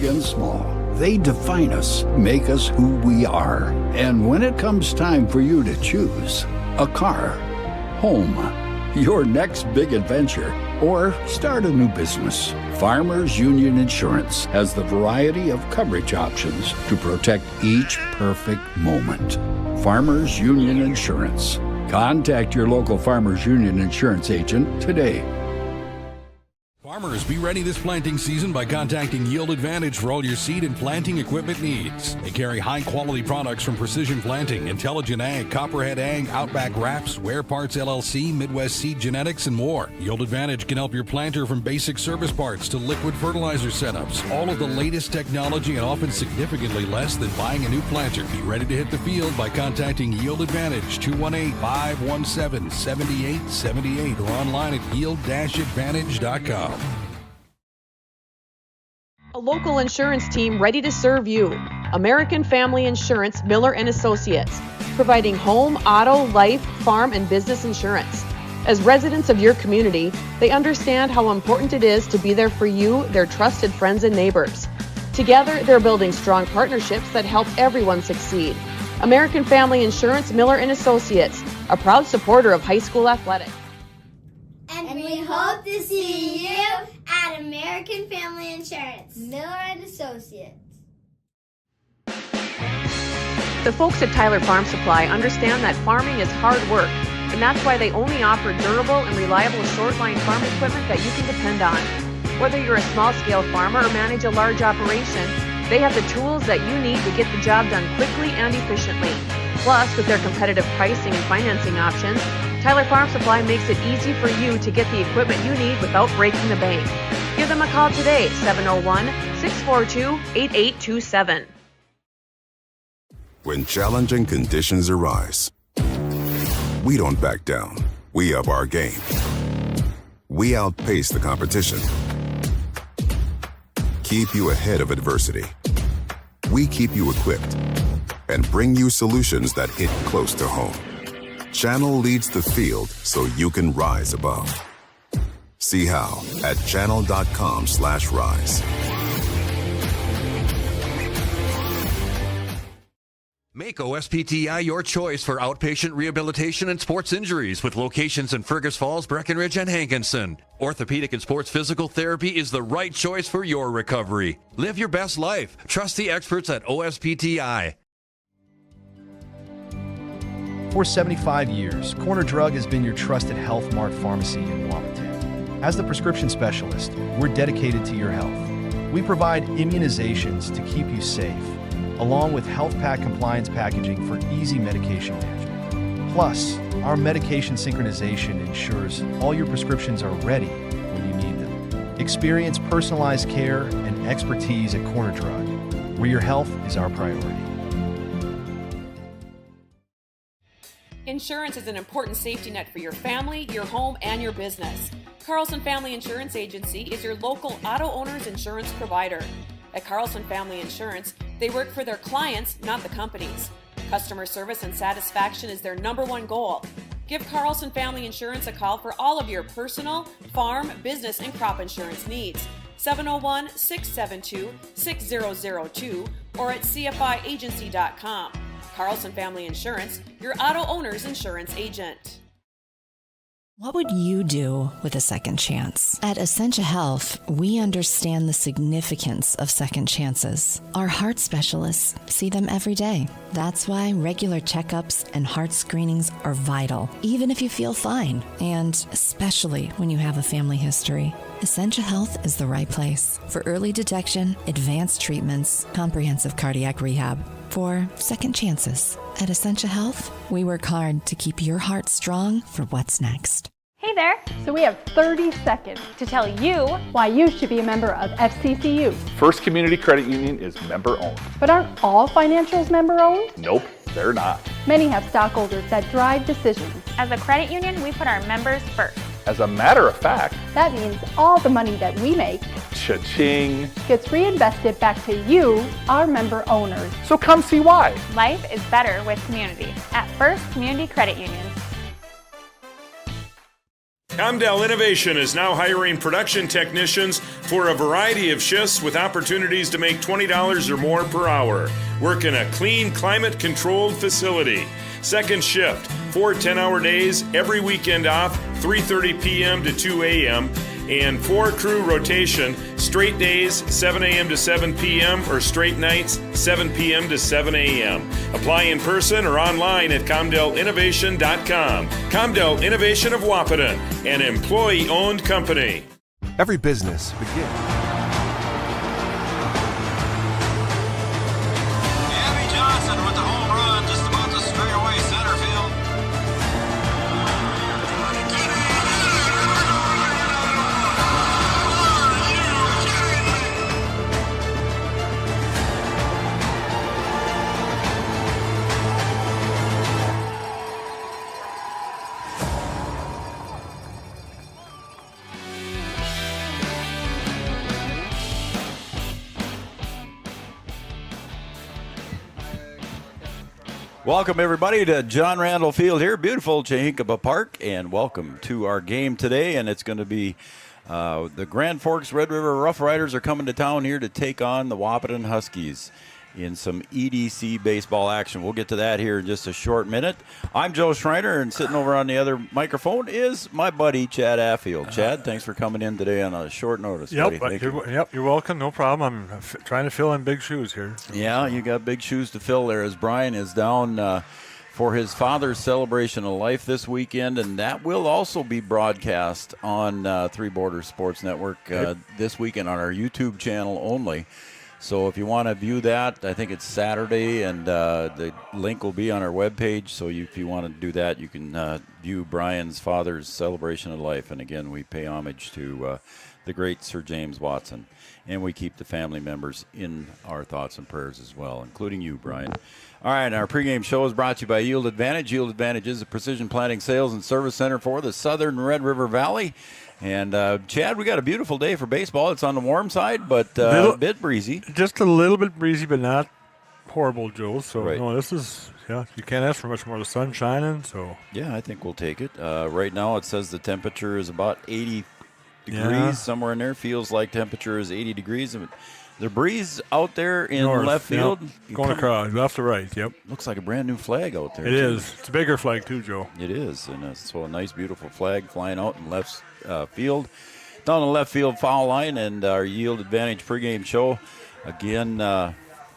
and small. They define us, make us who we are. And when it comes time for you to choose a car, home, your next big adventure, or start a new business, Farmers Union Insurance has the variety of coverage options to protect each perfect moment. Farmers Union Insurance. Contact your local Farmers Union Insurance agent today. Farmers, be ready this planting season by contacting Yield Advantage for all your seed and planting equipment needs. They carry high-quality products from Precision Planting, Intelligent Ag, Copperhead Ag, Outback Wraps, Ware Parts LLC, Midwest Seed Genetics, and more. Yield Advantage can help your planter from basic service parts to liquid fertilizer setups. All of the latest technology and often significantly less than buying a new planter. Be ready to hit the field by contacting Yield Advantage, 218-517-7878, or online at yield-advantage.com. A local insurance team ready to serve you. American Family Insurance, Miller & Associates, providing home, auto, life, farm, and business insurance. As residents of your community, they understand how important it is to be there for you, their trusted friends and neighbors. Together, they're building strong partnerships that help everyone succeed. American Family Insurance, Miller & Associates, a proud supporter of high school athletics. And we hope to see you at American Family Insurance, Miller & Associates. The folks at Tyler Farm Supply understand that farming is hard work, and that's why they only offer durable and reliable short-line farm equipment that you can depend on. Whether you're a small-scale farmer or manage a large operation, they have the tools that you need to get the job done quickly and efficiently. Plus, with their competitive pricing and financing options, Tyler Farm Supply makes it easy for you to get the equipment you need without breaking the bank. Give them a call today, 701-642-8827. When challenging conditions arise, we don't back down. We up our game. We outpace the competition. Keep you ahead of adversity. We keep you equipped and bring you solutions that hit close to home. Channel leads the field so you can rise above. See how at channel.com/rise. Make OSPTI your choice for outpatient rehabilitation and sports injuries with locations in Fergus Falls, Breckenridge, and Hankinson. Orthopedic and sports physical therapy is the right choice for your recovery. Live your best life. Trust the experts at OSPTI. For 75 years, Corner Drug has been your trusted Health Mart pharmacy in Wahpeton. As the prescription specialist, we're dedicated to your health. We provide immunizations to keep you safe, along with health pack compliance packaging for easy medication management. Plus, our medication synchronization ensures all your prescriptions are ready when you need them. Experience personalized care and expertise at Corner Drug, where your health is our priority. Insurance is an important safety net for your family, your home, and your business. Carlson Family Insurance Agency is your local auto owner's insurance provider. At Carlson Family Insurance, they work for their clients, not the companies. Customer service and satisfaction is their #1 goal. Give Carlson Family Insurance a call for all of your personal, farm, business, and crop insurance needs. 701-672-6002 or at cfiagency.com. Carlson Family Insurance, your auto owner's insurance agent. What would you do with a second chance? At Essentia Health, we understand the significance of second chances. Our heart specialists see them every day. That's why regular checkups and heart screenings are vital, even if you feel fine, and especially when you have a family history. Essentia Health is the right place for early detection, advanced treatments, comprehensive cardiac rehab, for second chances. At Essentia Health, we work hard to keep your heart strong for what's next. Hey there! So we have 30 seconds to tell you why you should be a member of FCCU. First Community Credit Union is member-owned. But aren't all financials member-owned? Nope, they're not. Many have stockholders that drive decisions. As a credit union, we put our members first. As a matter of fact, that means all the money that we make, cha-ching, gets reinvested back to you, our member owners. So come see why. Life is better with community at First Community Credit Union. Comdell Innovation is now hiring production technicians for a variety of shifts with opportunities to make $20 or more per hour. Work in a clean, climate-controlled facility. Second shift, 4 10-hour days, every weekend off, 3:30 p.m. to 2 a.m., and 4-crew rotation, straight days, 7 a.m. to 7 p.m., or straight nights, 7 p.m. to 7 a.m. Apply in person or online at ComdellInnovation.com. Comdell Innovation of Wahpeton, an employee-owned company. Every business begins. Johnson with the home run, just about to straight away center field. Welcome, everybody, to John Randall Field here, beautiful Chahinkaba Park, and welcome to our game today. And it's going to be the Grand Forks Red River Rough Riders are coming to town here to take on the Wahpeton Huskies in some EDC baseball action. We'll get to that here in just a short minute. I'm Joe Schreiner, and sitting over on the other microphone is my buddy Chad Affield. Chad, thanks for coming in today on a short notice. Yep, buddy. you're welcome. No problem. I'm trying to fill in big shoes here. Yeah, you got big shoes to fill there as Brian is down for his father's celebration of life this weekend, and that will also be broadcast on Three Borders Sports Network this weekend on our YouTube channel only. So if you want to view that, I think it's Saturday, and the link will be on our webpage. So if you want to do that, you can view Brian's father's celebration of life. And again, we pay homage to the great Sir James Watson. And we keep the family members in our thoughts and prayers as well, including you, Brian. All right, our pregame show is brought to you by Yield Advantage. Yield Advantage is a precision planting sales and service center for the southern Red River Valley. And, Chad, we got a beautiful day for baseball. It's on the warm side, but a bit breezy. Just a little bit breezy, but not horrible, Joe. So, right. No, this is, you can't ask for much more. The sun shining, so. Yeah, I think we'll take it. Right now it says the temperature is about 80 degrees, somewhere in there. Feels like temperature is 80 degrees. The breeze out there in North, left field. Going across, left to right, yep. Looks like a brand new flag out there. It is. It's a bigger flag, too, Joe. It is. And so a nice, beautiful flag flying out in left field. Down the left field foul line, and our Yield Advantage pregame show. Again,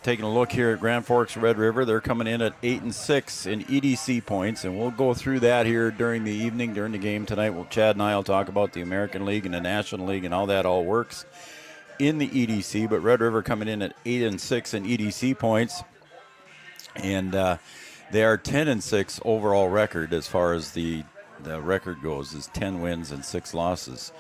taking a look here at Grand Forks Red River. They're coming in at 8-6 in EDC points, and we'll go through that here during the evening, during the game tonight. Chad and I will talk about the American League and the National League and how that all works in the EDC. But Red River coming in at 8-6 in EDC points, and they are 10-6 overall record as far as the record goes, is 10 wins and 6 losses.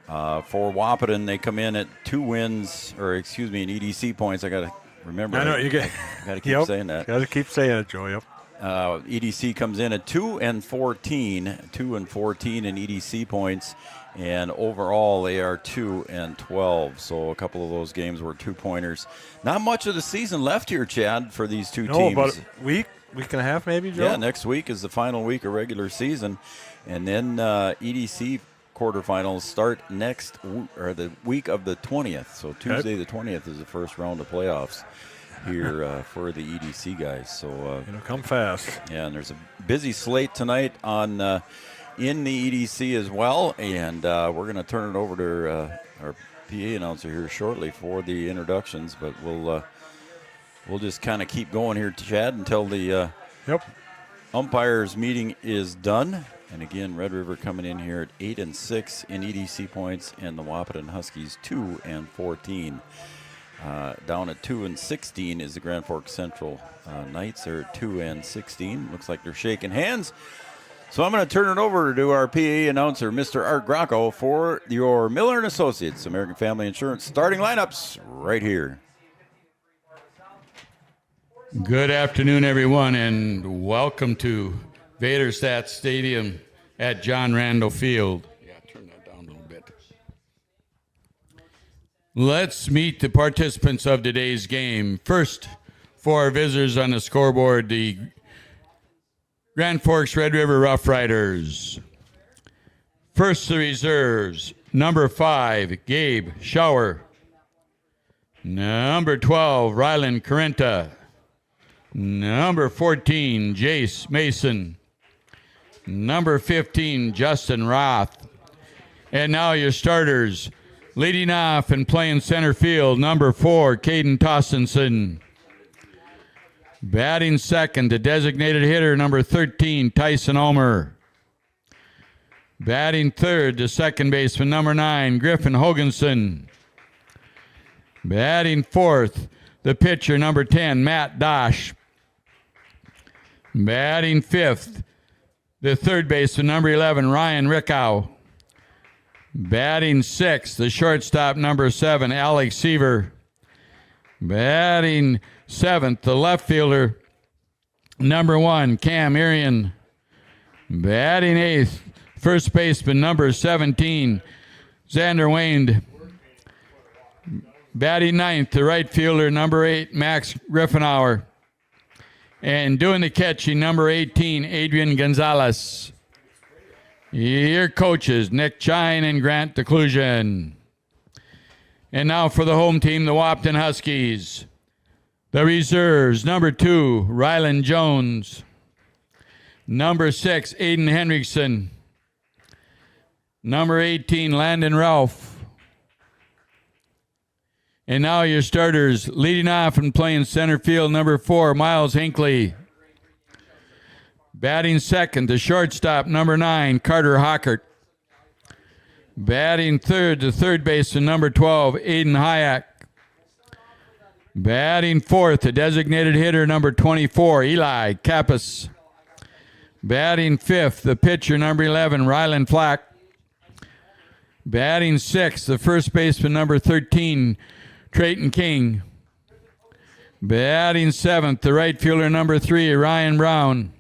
For Wahpeton, they come in at 2 wins, or excuse me, in EDC points. I got to remember. I know you got to keep saying that. Got to keep saying it, Joe. Yep. EDC comes in at 2-14, 2-14 in EDC points, and overall they are 2-12. So a couple of those games were 2-pointers. Not much of the season left here, Chad, for these two teams. No, about a week and a half, maybe, Joe. Yeah, next week is the final week of regular season, and then EDC quarterfinals start the week of the 20th. So Tuesday the 20th is the first round of playoffs here for the EDC guys. So it'll come fast. Yeah, and there's a busy slate tonight on in the EDC as well, and we're going to turn it over to our PA announcer here shortly for the introductions. But we'll just kind of keep going here, Chad, until the umpires meeting is done. And again, Red River coming in here at 8-6 in EDC points, and the Wahpeton Huskies 2-14. Down at 2-16 is the Grand Forks Central Knights. They're at 2-16. Looks like they're shaking hands. So I'm going to turn it over to our PA announcer, Mr. Art Grocco, for your Miller & Associates American Family Insurance starting lineups right here. Good afternoon, everyone, and welcome to Vaderstad Stadium at John Randall Field. Yeah, turn that down a little bit. Let's meet the participants of today's game. First, for our visitors on the scoreboard, the Grand Forks Red River Rough Riders. First, the reserves. Number 5, Gabe Schauer. Number 12, Rylan Carenta. Number 14, Jace Mason. Number 15, Justin Roth. And now your starters. Leading off and playing center field, number 4, Caden Tossenson. Batting second, the designated hitter, number 13, Tyson Omer. Batting third, the second baseman, number 9, Griffin Hoganson. Batting fourth, the pitcher, number 10, Matt Dosh. Batting fifth, the third baseman, number 11, Ryan Rickow. Batting sixth, the shortstop, number 7, Alex Seaver. Batting seventh, the left fielder, number 1, Cam Arian. Batting eighth, first baseman, number 17, Xander Wayne. Batting ninth, the right fielder, number 8, Max Griffenauer. And doing the catching, number 18, Adrian Gonzalez. Your coaches, Nick Chine and Grant Declusion. And now for the home team, the Wahpeton Huskies. The reserves, number 2, Rylan Jones. Number 6, Aiden Hendrickson. Number 18, Landon Ralph. And now your starters, leading off and playing center field, number 4, Miles Hinckley. Batting second, the shortstop, number 9, Carter Hockert. Batting third, the third baseman, number 12, Aiden Hayek. Batting fourth, the designated hitter, number 24, Eli Kappas. Batting fifth, the pitcher, number 11, Rylan Flack. Batting sixth, the first baseman, number 13, Trayton King. Batting seventh, the right fielder, number 3, Ryan Brown.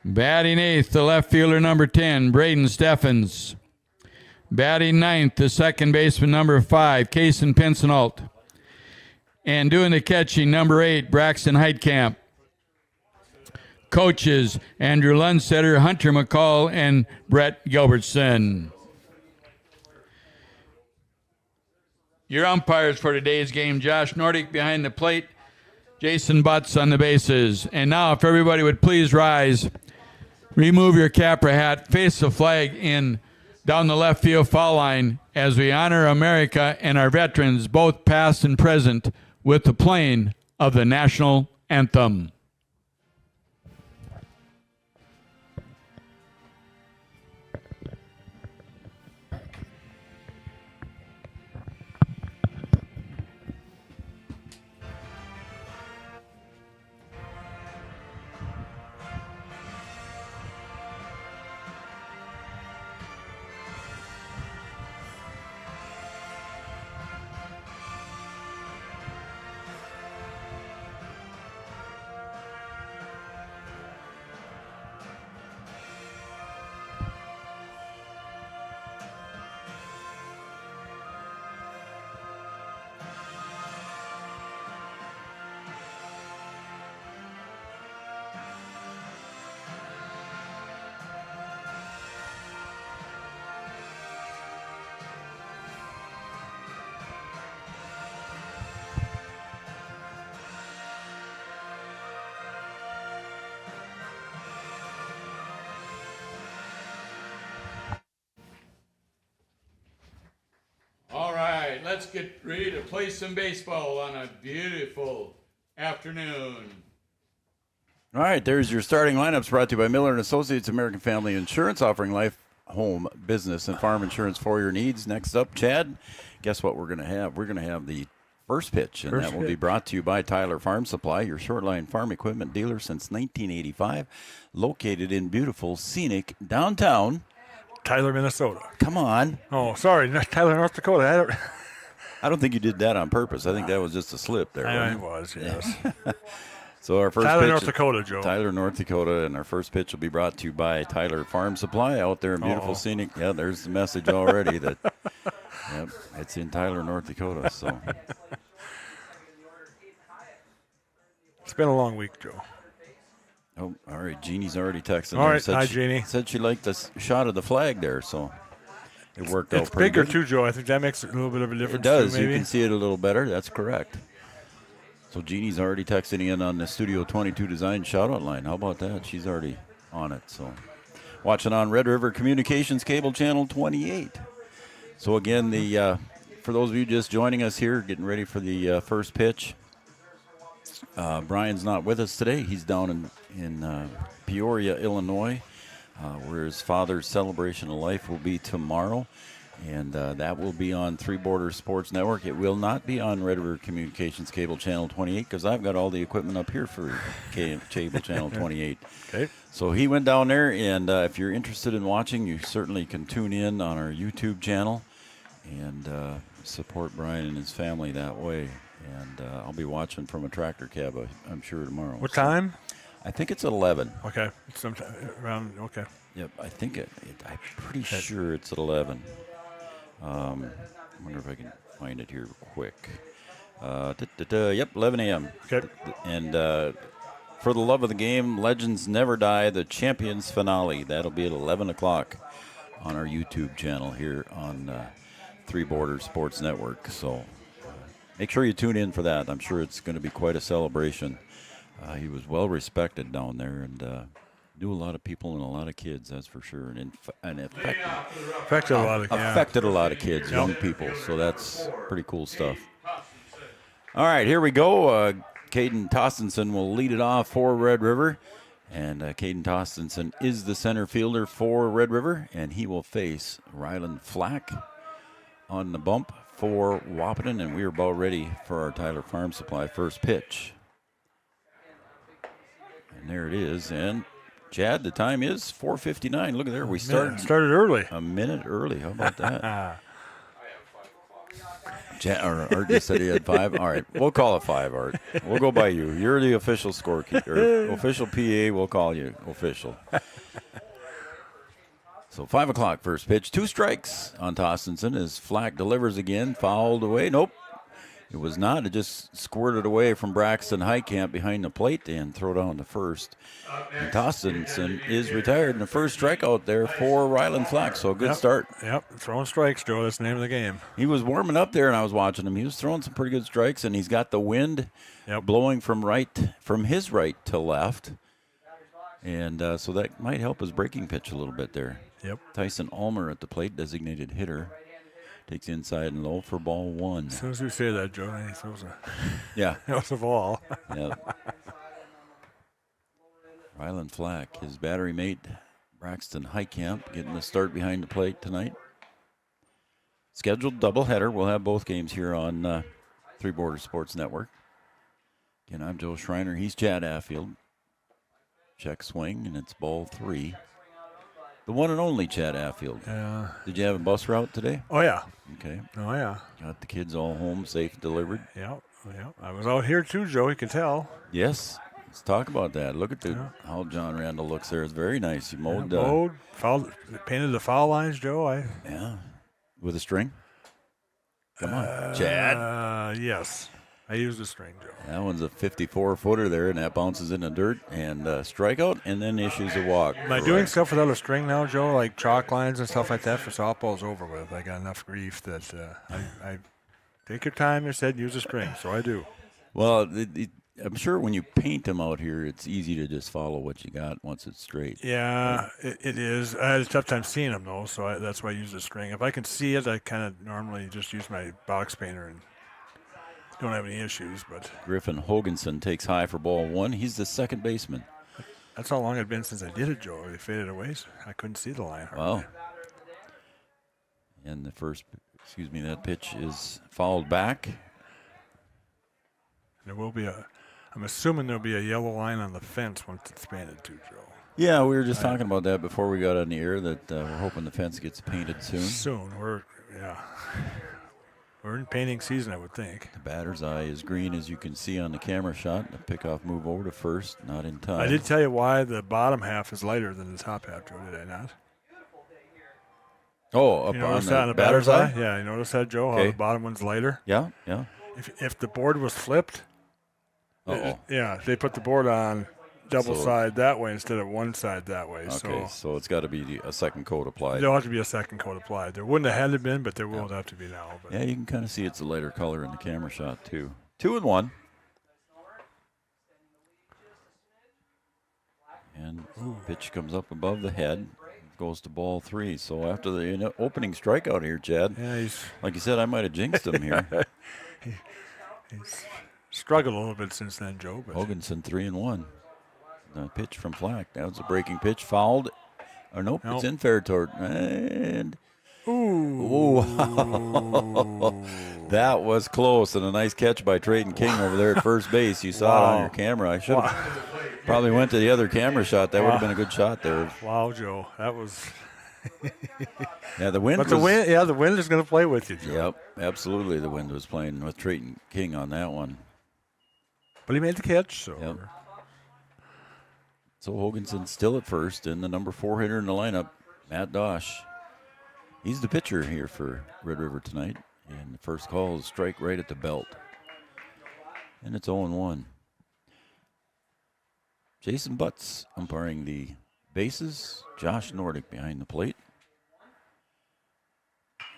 Batting eighth, the left fielder, number 10, Braden Steffens. Batting ninth, the second baseman, number 5, Kaysen Pinsenalt. And doing the catching, number 8, Braxton Heitkamp. Coaches, Andrew Lundstetter, Hunter McCall, and Brett Gilbertson. Your umpires for today's game, Josh Nordic behind the plate, Jason Butts on the bases. And now, if everybody would please rise, remove your cap or hat, face the flag in down the left field foul line as we honor America and our veterans, both past and present, with the playing of the national anthem. All right, let's get ready to play some baseball on a beautiful afternoon. All right, there's your starting lineups brought to you by Miller & Associates, American Family Insurance, offering life, home, business, and farm insurance for your needs. Next up, Chad, guess what we're going to have? We're going to have the first pitch, and that will be brought to you by Tyler Farm Supply, your short-line farm equipment dealer since 1985, located in beautiful, scenic downtown Tyler, Minnesota. Come on. Oh, sorry, Tyler, North Dakota. I don't think you did that on purpose. I think that was just a slip there. It was, yes. So our first Tyler, pitch, North Dakota, Joe. Tyler, North Dakota, and our first pitch will be brought to you by Tyler Farm Supply out there in beautiful scenic. Yeah, there's the message already that yep, it's in Tyler, North Dakota. So it's been a long week, Joe. Oh, all right. Jeannie's already texted. All right. Said Hi, she, Jeannie. Said she liked the shot of the flag there, so it worked out pretty bigger good. too, Joe. I think that makes a little bit of a difference. It does. Too, maybe. You can see it a little better. That's correct. So Jeannie's already texting in on the Studio 22 Design shout-out line. How about that? She's already on it. So watching on Red River Communications Cable Channel 28. So again, for those of you just joining us here, getting ready for the first pitch, Brian's not with us today. He's down in Peoria, Illinois, where his father's celebration of life will be tomorrow. And that will be on Three Borders Sports Network. It will not be on Red River Communications Cable Channel 28 because I've got all the equipment up here for Cable Channel 28. Okay. So he went down there, and if you're interested in watching, you certainly can tune in on our YouTube channel and support Brian and his family that way. And I'll be watching from a tractor cab, I'm sure, tomorrow. What time? I think it's at 11. Okay. Sometime around, okay. Yep, I think I'm pretty sure it's at 11. I wonder if I can find it here quick. Yep, 11 a.m. Okay. And for the love of the game, Legends Never Die, the Champions Finale. That'll be at 11 o'clock on our YouTube channel here on Three Borders Sports Network. So make sure you tune in for that. I'm sure it's going to be quite a celebration. He was well respected down there and knew a lot of people and a lot of kids, that's for sure. And affected a lot of kids, young people. So that's pretty cool stuff. All right, here we go. Caden Tostenson will lead it off for Red River. And Caden Tostenson is the center fielder for Red River. And he will face Ryland Flack on the bump for Wahpeton. And we are about ready for our Tyler Farm Supply first pitch. And there it is. And Chad, the time is 4:59. Look at there. We started early. A minute early. How about that? Art just said he had 5. All right. We'll call it 5, Art. We'll go by you. You're the official scorekeeper. Official PA, we'll call you official. So 5 o'clock first pitch. 2 strikes on Tostenson as Flack delivers again. Fouled away. Nope. It was not. It just squirted away from Braxton Highcamp behind the plate and throw down to first. And Tostenson is retired in the first strikeout there for Ryland Flack. So a good start. Yep, throwing strikes, Joe. That's the name of the game. He was warming up there, and I was watching him. He was throwing some pretty good strikes, and he's got the wind blowing from his right to left. And so that might help his breaking pitch a little bit there. Yep. Tyson Ulmer at the plate, designated hitter. Takes inside and low for ball 1. As soon as you say that, Joe, he throws Yeah. That was a ball. Yep. Ryland Flack, his battery mate, Braxton Highcamp, getting the start behind the plate tonight. Scheduled doubleheader. We'll have both games here on Three Borders Sports Network. Again, I'm Joe Schreiner. He's Chad Affield. Check swing, and it's ball 3. The one and only Chad Affield. Yeah. Did you have a bus route today? Oh, yeah. Okay. Oh, yeah. Got the kids all home, safe, delivered. Yeah. I was out here too, Joe. You can tell. Yes. Let's talk about that. Look at how John Randall looks there. It's very nice. He mowed. Painted the foul lines, Joe. Yeah. With a string? Come on, Chad. Yes. I used a string, Joe. That one's a 54-footer there, and that bounces in the dirt and strikeout, and then issues a walk. Am I doing stuff without a string now, Joe, like chalk lines and stuff like that for softball's over with? I got enough grief that I take your time. You said use a string, so I do. Well, I'm sure when you paint them out here, it's easy to just follow what you got once it's straight. Yeah, it is. I had a tough time seeing them, though, so that's why I use a string. If I can see it, I kind of normally just use my box painter and don't have any issues. But Griffin Hoganson takes high for ball 1. He's the second baseman. That's how long it's been since I did it, Joe. They faded away, so I couldn't see the line. Wow. And that pitch is fouled back. There will be I'm assuming there'll be a yellow line on the fence once it's painted too, Joe. Yeah, we were just talking about that before we got on the air, that we're hoping the fence gets painted soon. We're in painting season, I would think. The batter's eye is green, as you can see on the camera shot. The pickoff move over to first, not in time. I did tell you why the bottom half is lighter than the top half, Joe, did I not? Oh, up on the batter's eye? Yeah, you notice that, Joe, how the bottom one's lighter? Yeah. If the board was flipped, if they put the board on double side that way instead of one side that way. Okay, so it's got to be a second coat applied. There'll have to be a second coat applied. There wouldn't have had to been, but there will have to be now. But. Yeah, you can kind of see it's a lighter color in the camera shot, too. 2-1. And pitch comes up above the head. Goes to ball 3. So after the opening strikeout here, Chad, like you said, I might have jinxed him here. He's struggled a little bit since then, Joe. But. Hoganson 3-1. The pitch from Flack. That was a breaking pitch. Fouled. Or nope. It's in fair toward. And ooh. That was close. And a nice catch by Trayton King over there at first base. You saw it on your camera. I should have probably went to the other camera shot. That would have been a good shot there. Wow, Joe. That was. Yeah, the wind. But the wind is going to play with you, Joe. Yep, absolutely. The wind was playing with Trayton King on that one. But he made the catch, so. Yep. So Hoganson still at first, and the number 4 hitter in the lineup, Matt Dosh. He's the pitcher here for Red River tonight, and the first call is strike right at the belt. And it's 0-1. Jason Butts umpiring the bases. Josh Nordick behind the plate.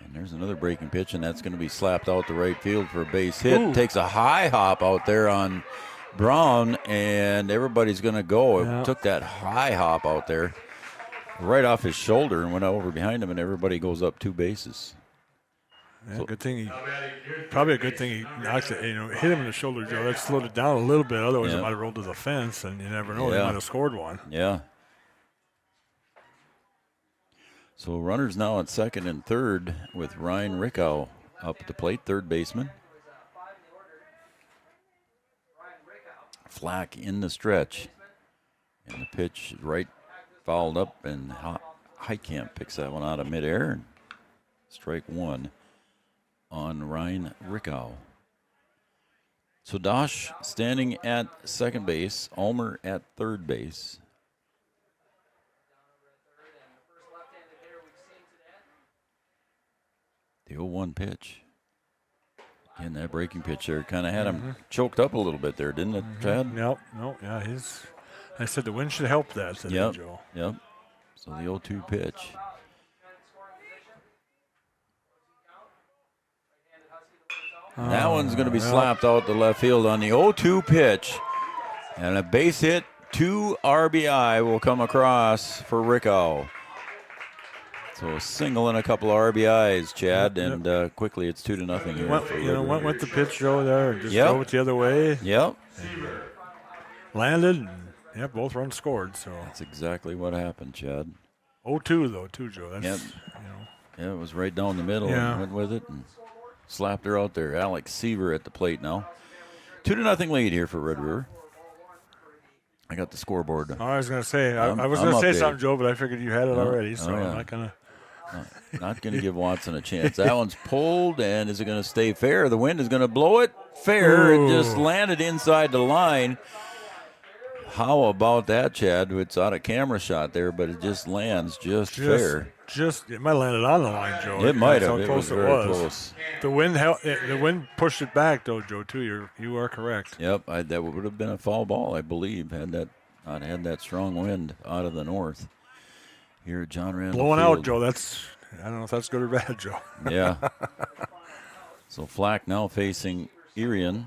And there's another breaking pitch, and that's going to be slapped out to right field for a base hit. Ooh. Takes a high hop out there on Brown, and everybody's going to go. Yeah. It took that high hop out there right off his shoulder and went over behind him, and everybody goes up 2 bases. Yeah, so, good thing probably a good thing he knocked it, hit him in the shoulder, Joe. That slowed it down a little bit. Otherwise, it might have rolled to the fence, and you never know. They might have scored one. Yeah. So runners now at second and third with Ryan Rickow up at the plate, third baseman. Flack in the stretch. And the pitch right fouled up, and Heitkamp picks that one out of midair. And strike 1 on Ryan Rickow. So Dosh standing at second base, Ulmer at third base. The 0-1 pitch. And that breaking pitch there kind of had him choked up a little bit there, didn't it, Chad? No, yeah, I said the wind should help that, said Joe. Yep. So the 0-2 pitch. That one's going to be slapped out to left field on the 0-2 pitch. And a base hit, 2 RBI will come across for Rickow. So a single and a couple of RBIs, Chad, and quickly it's 2-0 here. Went with the pitch, Joe, there, and just drove it the other way. Yep. Landed, and both runs scored. So that's exactly what happened, Chad. 0-2 though, too, Joe. That's, Yeah, it was right down the middle. And went with it and slapped her out there. Alex Seaver at the plate now. 2-0 lead here for Red River. I got the scoreboard. I was going to say, I was going to say something, Joe, but I figured you had it already, so I'm not going to. Not going to give Watson a chance. That one's pulled, and is it going to stay fair? The wind is going to blow it fair. It just landed inside the line. How about that, Chad? It's out of camera shot there, but it just lands just fair. It might have landed on the line, Joe. It might have. How close it was very close. The wind pushed it back, though, Joe. Too. You are correct. Yep, that would have been a foul ball, I believe, had that strong wind out of the north. Here at John Randall blowing Field. out, Joe. I don't know if that's good or bad, Joe. Yeah. So Flack now facing Irian.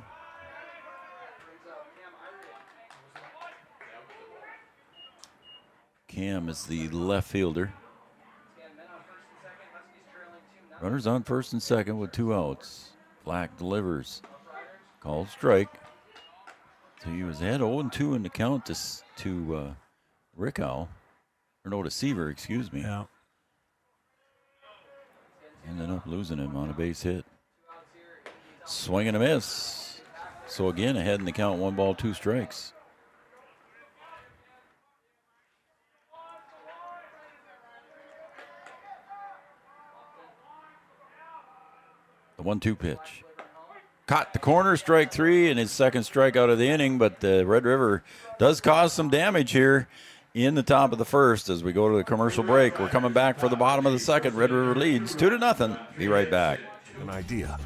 Cam is the left fielder. Runners on first and second with 2 outs. Flack delivers. Called strike. So he was ahead 0-2 in the count to Rickow. Or no, to Seaver, excuse me. Yeah. Ended up losing him on a base hit. Swing and a miss. So again, ahead in the count, 1 ball, 2 strikes. The 1-2 pitch. Caught the corner, strike 3, and his second strikeout of the inning, but Red River does cause some damage here in the top of the first as we go to the commercial break. We're coming back for the bottom of the second. Red River leads 2-0. Be right back. An idea.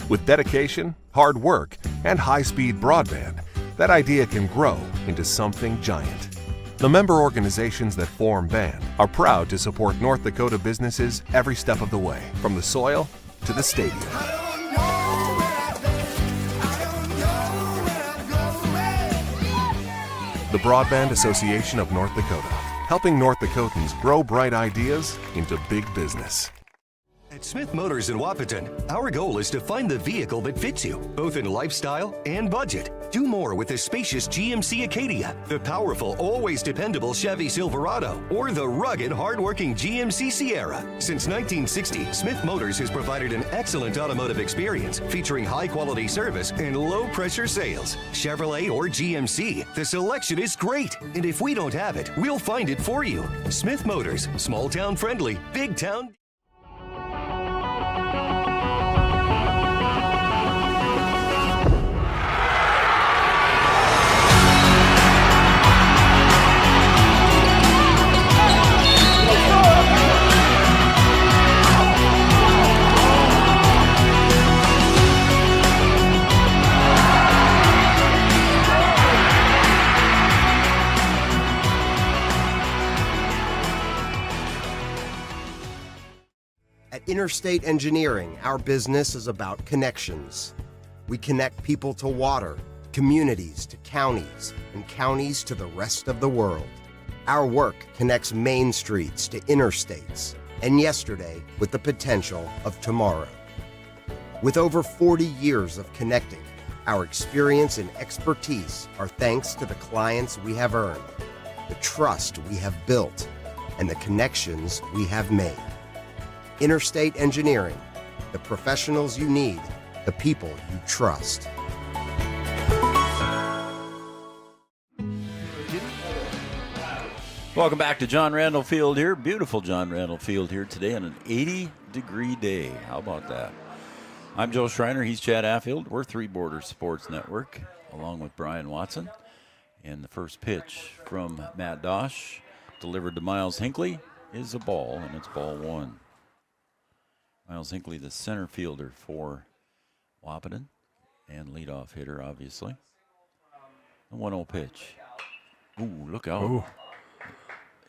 With dedication, hard work, and high-speed broadband, that idea can grow into something giant. The member organizations that form BAND are proud to support North Dakota businesses every step of the way, from the soil to the stadium. The Broadband Association of North Dakota, helping North Dakotans grow bright ideas into big business. At Smith Motors in Wahpeton, our goal is to find the vehicle that fits you, both in lifestyle and budget. Do more with the spacious GMC Acadia, the powerful, always dependable Chevy Silverado, or the rugged, hardworking GMC Sierra. Since 1960, Smith Motors has provided an excellent automotive experience featuring high-quality service and low-pressure sales. Chevrolet or GMC, the selection is great. And if we don't have it, we'll find it for you. Smith Motors, small-town friendly, big-town... Interstate Engineering, our business is about connections. We connect people to water, communities to counties, and counties to the rest of the world. Our work connects main streets to interstates, and yesterday with the potential of tomorrow. With over 40 years of connecting, our experience and expertise are thanks to the clients we have earned, the trust we have built, and the connections we have made. Interstate Engineering, the professionals you need, the people you trust. Welcome back to John Randall Field here. Beautiful John Randall Field here today on an 80-degree day. How about that? I'm Joe Schreiner. He's Chad Affield. We're Three Borders Sports Network, along with Brian Watson. And the first pitch from Matt Dosh, delivered to Miles Hinckley, is a ball, and it's ball one. Miles Hinckley, the center fielder for Wahpeton and leadoff hitter, obviously. A 1-0 pitch. Ooh, look out. Ooh.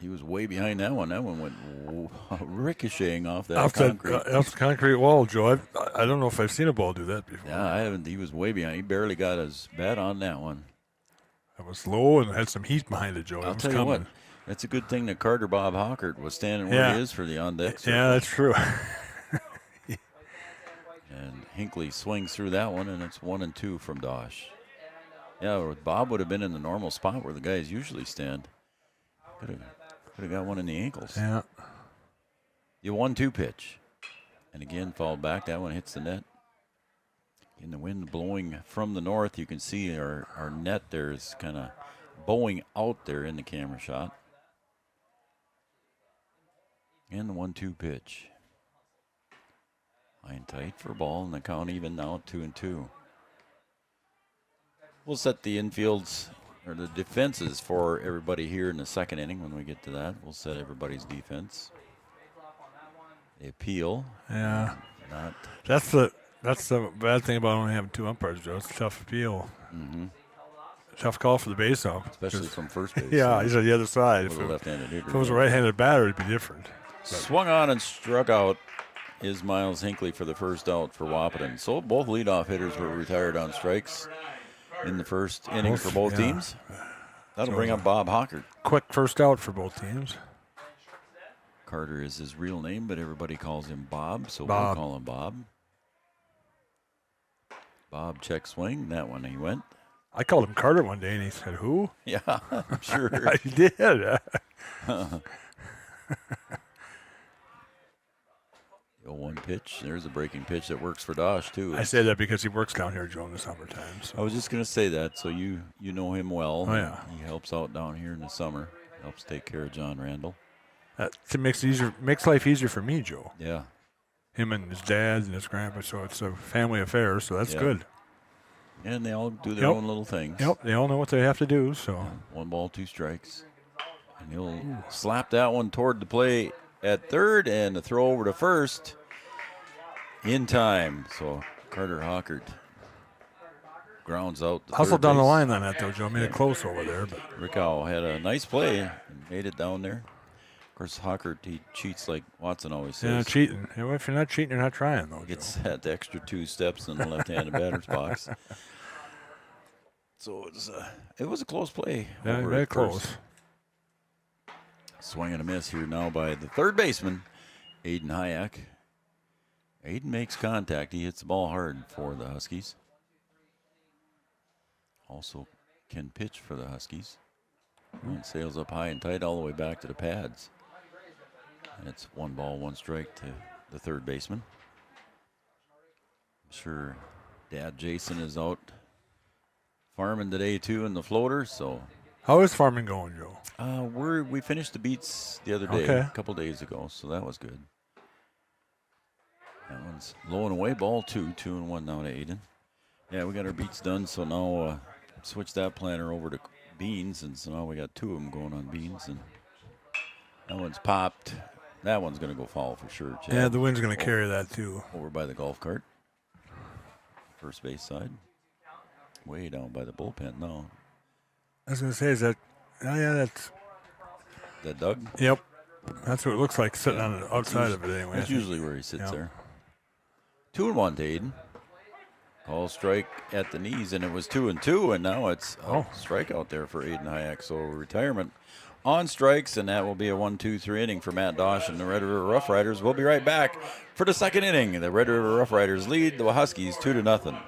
He was way behind that one. That one went ricocheting off that concrete. Off the concrete wall, Joe. I don't know if I've seen a ball do that before. Yeah, I haven't. He was way behind. He barely got his bat on that one. That was low and had some heet behind it, Joe. I'll tell you what. That's a good thing that Carter Bob Hockert was standing where he is for the on-deck circle. Yeah, that's true. And Hinckley swings through that one, and it's 1-2 from Dosh. Yeah, Bob would have been in the normal spot where the guys usually stand. Could have got one in the ankles. Yeah. The 1-2 pitch. And again, fouled back. That one hits the net. In the wind blowing from the north, you can see our net there is kind of bowing out there in the camera shot. And the 1-2 pitch. High and tight for a ball, and the count even now 2-2. We'll set the infields or the defenses for everybody here in the second inning. When we get to that, we'll set everybody's defense. They appeal. Yeah. That's the bad thing about only having two umpires, Joe. It's a tough appeal. Mm-hmm. Tough call for the base ump. Especially from first base. Yeah, he's on the other side. If it was a right-handed batter, it'd be different. Swung on and struck out is Miles Hinckley for the first out for Wahpeton. So both leadoff hitters were retired on strikes in the first inning for both teams. That'll bring up Bob Hockert. Quick first out for both teams. Carter is his real name, but everybody calls him Bob, so Bob. we'll call him Bob. Bob check swing. That one he went. I called him Carter one day, and he said, "Who?" Yeah, I'm sure. He did. 0-1 pitch. There's a breaking pitch that works for Dosh, too. I say that because he works down here, Joe, in the summertime. So. I was just going to say that, so you know him well. Oh, yeah. He helps out down here in the summer, helps take care of John Randall. That makes life easier for me, Joe. Yeah. Him and his dad and his grandpa, so it's a family affair, so that's good. And they all do their own little things. Yep, they all know what they have to do. So 1 ball, 2 strikes. And he'll slap that one toward the plate at third, and the throw over to first in time. So Carter Hockert grounds out. Hustled down the line on that, though, Joe. Made it close over there. But Rickow had a nice play and made it down there. Of course, Hockert, he cheats like Watson always says. Yeah, cheating. If you're not cheating, you're not trying, though, Joe. Gets that extra 2 steps in the left-handed batter's box. So it was a close play. Yeah, very close. Swing and a miss here now by the third baseman, Aiden Hayek. Aiden makes contact. He hits the ball hard for the Huskies. Also can pitch for the Huskies. And sails up high and tight all the way back to the pads. And it's 1 ball, 1 strike to the third baseman. I'm sure Dad Jason is out farming today too in the floater. So how is farming going, Joe? We finished the beets the other day, a couple days ago, so that was good. That one's low and away, ball 2, 2-1 now to Aiden. Yeah, we got our beets done, so now switch that planter over to beans, and so now we got 2 of them going on beans, and that one's popped. That one's going to go foul for sure, Chad. Yeah, the wind's going to carry that too. Over by the golf cart. First base side. Way down by the bullpen now. I was going to say, is that, that's. That Doug? Yep. That's what it looks like sitting on the outside of it anyway. That's usually where he sits there. 2-1 to Aiden. Call strike at the knees, and it was 2-2, and now it's a strikeout there for Aiden Hayek. So retirement on strikes, and that will be a 1-2-3 inning for Matt Dosh and the Red River Rough Riders. We'll be right back for the second inning. The Red River Rough Riders lead the Huskies 2-0.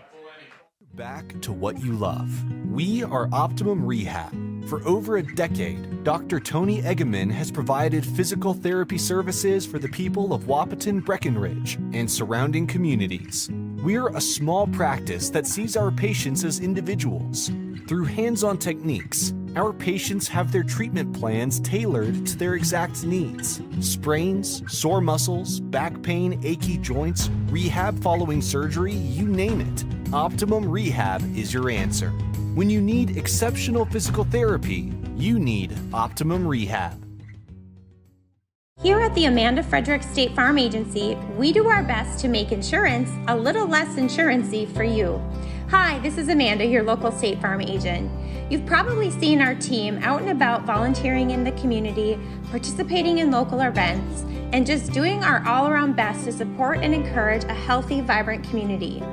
Back to what you love. We are Optimum Rehab. For over a decade, Dr. Tony Eggeman has provided physical therapy services for the people of Wahpeton, Breckenridge, and surrounding communities. We're a small practice that sees our patients as individuals. Through hands-on techniques, our patients have their treatment plans tailored to their exact needs. Sprains, sore muscles, back pain, achy joints, rehab following surgery, you name it. Optimum Rehab is your answer. When you need exceptional physical therapy, you need Optimum Rehab. Here at the Amanda Frederick State Farm Agency, we do our best to make insurance a little less insurance-y for you. Hi, this is Amanda, your local State Farm agent. You've probably seen our team out and about volunteering in the community, participating in local events, and just doing our all-around best to support and encourage a healthy, vibrant community.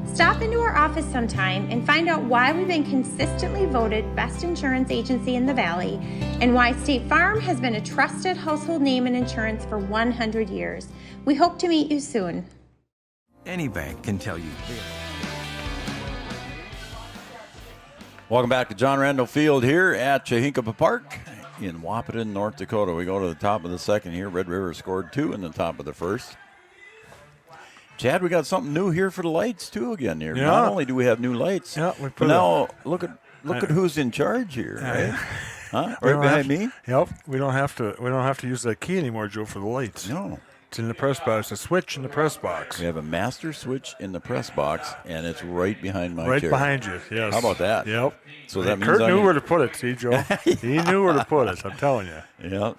Stop into our office sometime and find out why we've been consistently voted best insurance agency in the Valley and why State Farm has been a trusted household name in insurance for 100 years. We hope to meet you soon. Any bank can tell you. Welcome back to John Randall Field here at Chahinkapa Park in Wahpeton, North Dakota. We go to the top of the second here. Red River scored 2 in the top of the first. Chad, we got something new here for the lights too again here. Yeah. Not only do we have new lights, but now look at who's in charge here, right? Huh? Right behind me. Yep. We don't have to use that key anymore, Joe, for the lights. No. It's in the press box. It's a switch in the press box. We have a master switch in the press box, and it's right behind my chair. Right behind you. Yes. How about that? Yep. So that means Kurt knew where to put it. See, Joe. He knew where to put it. I'm telling you. Yeah.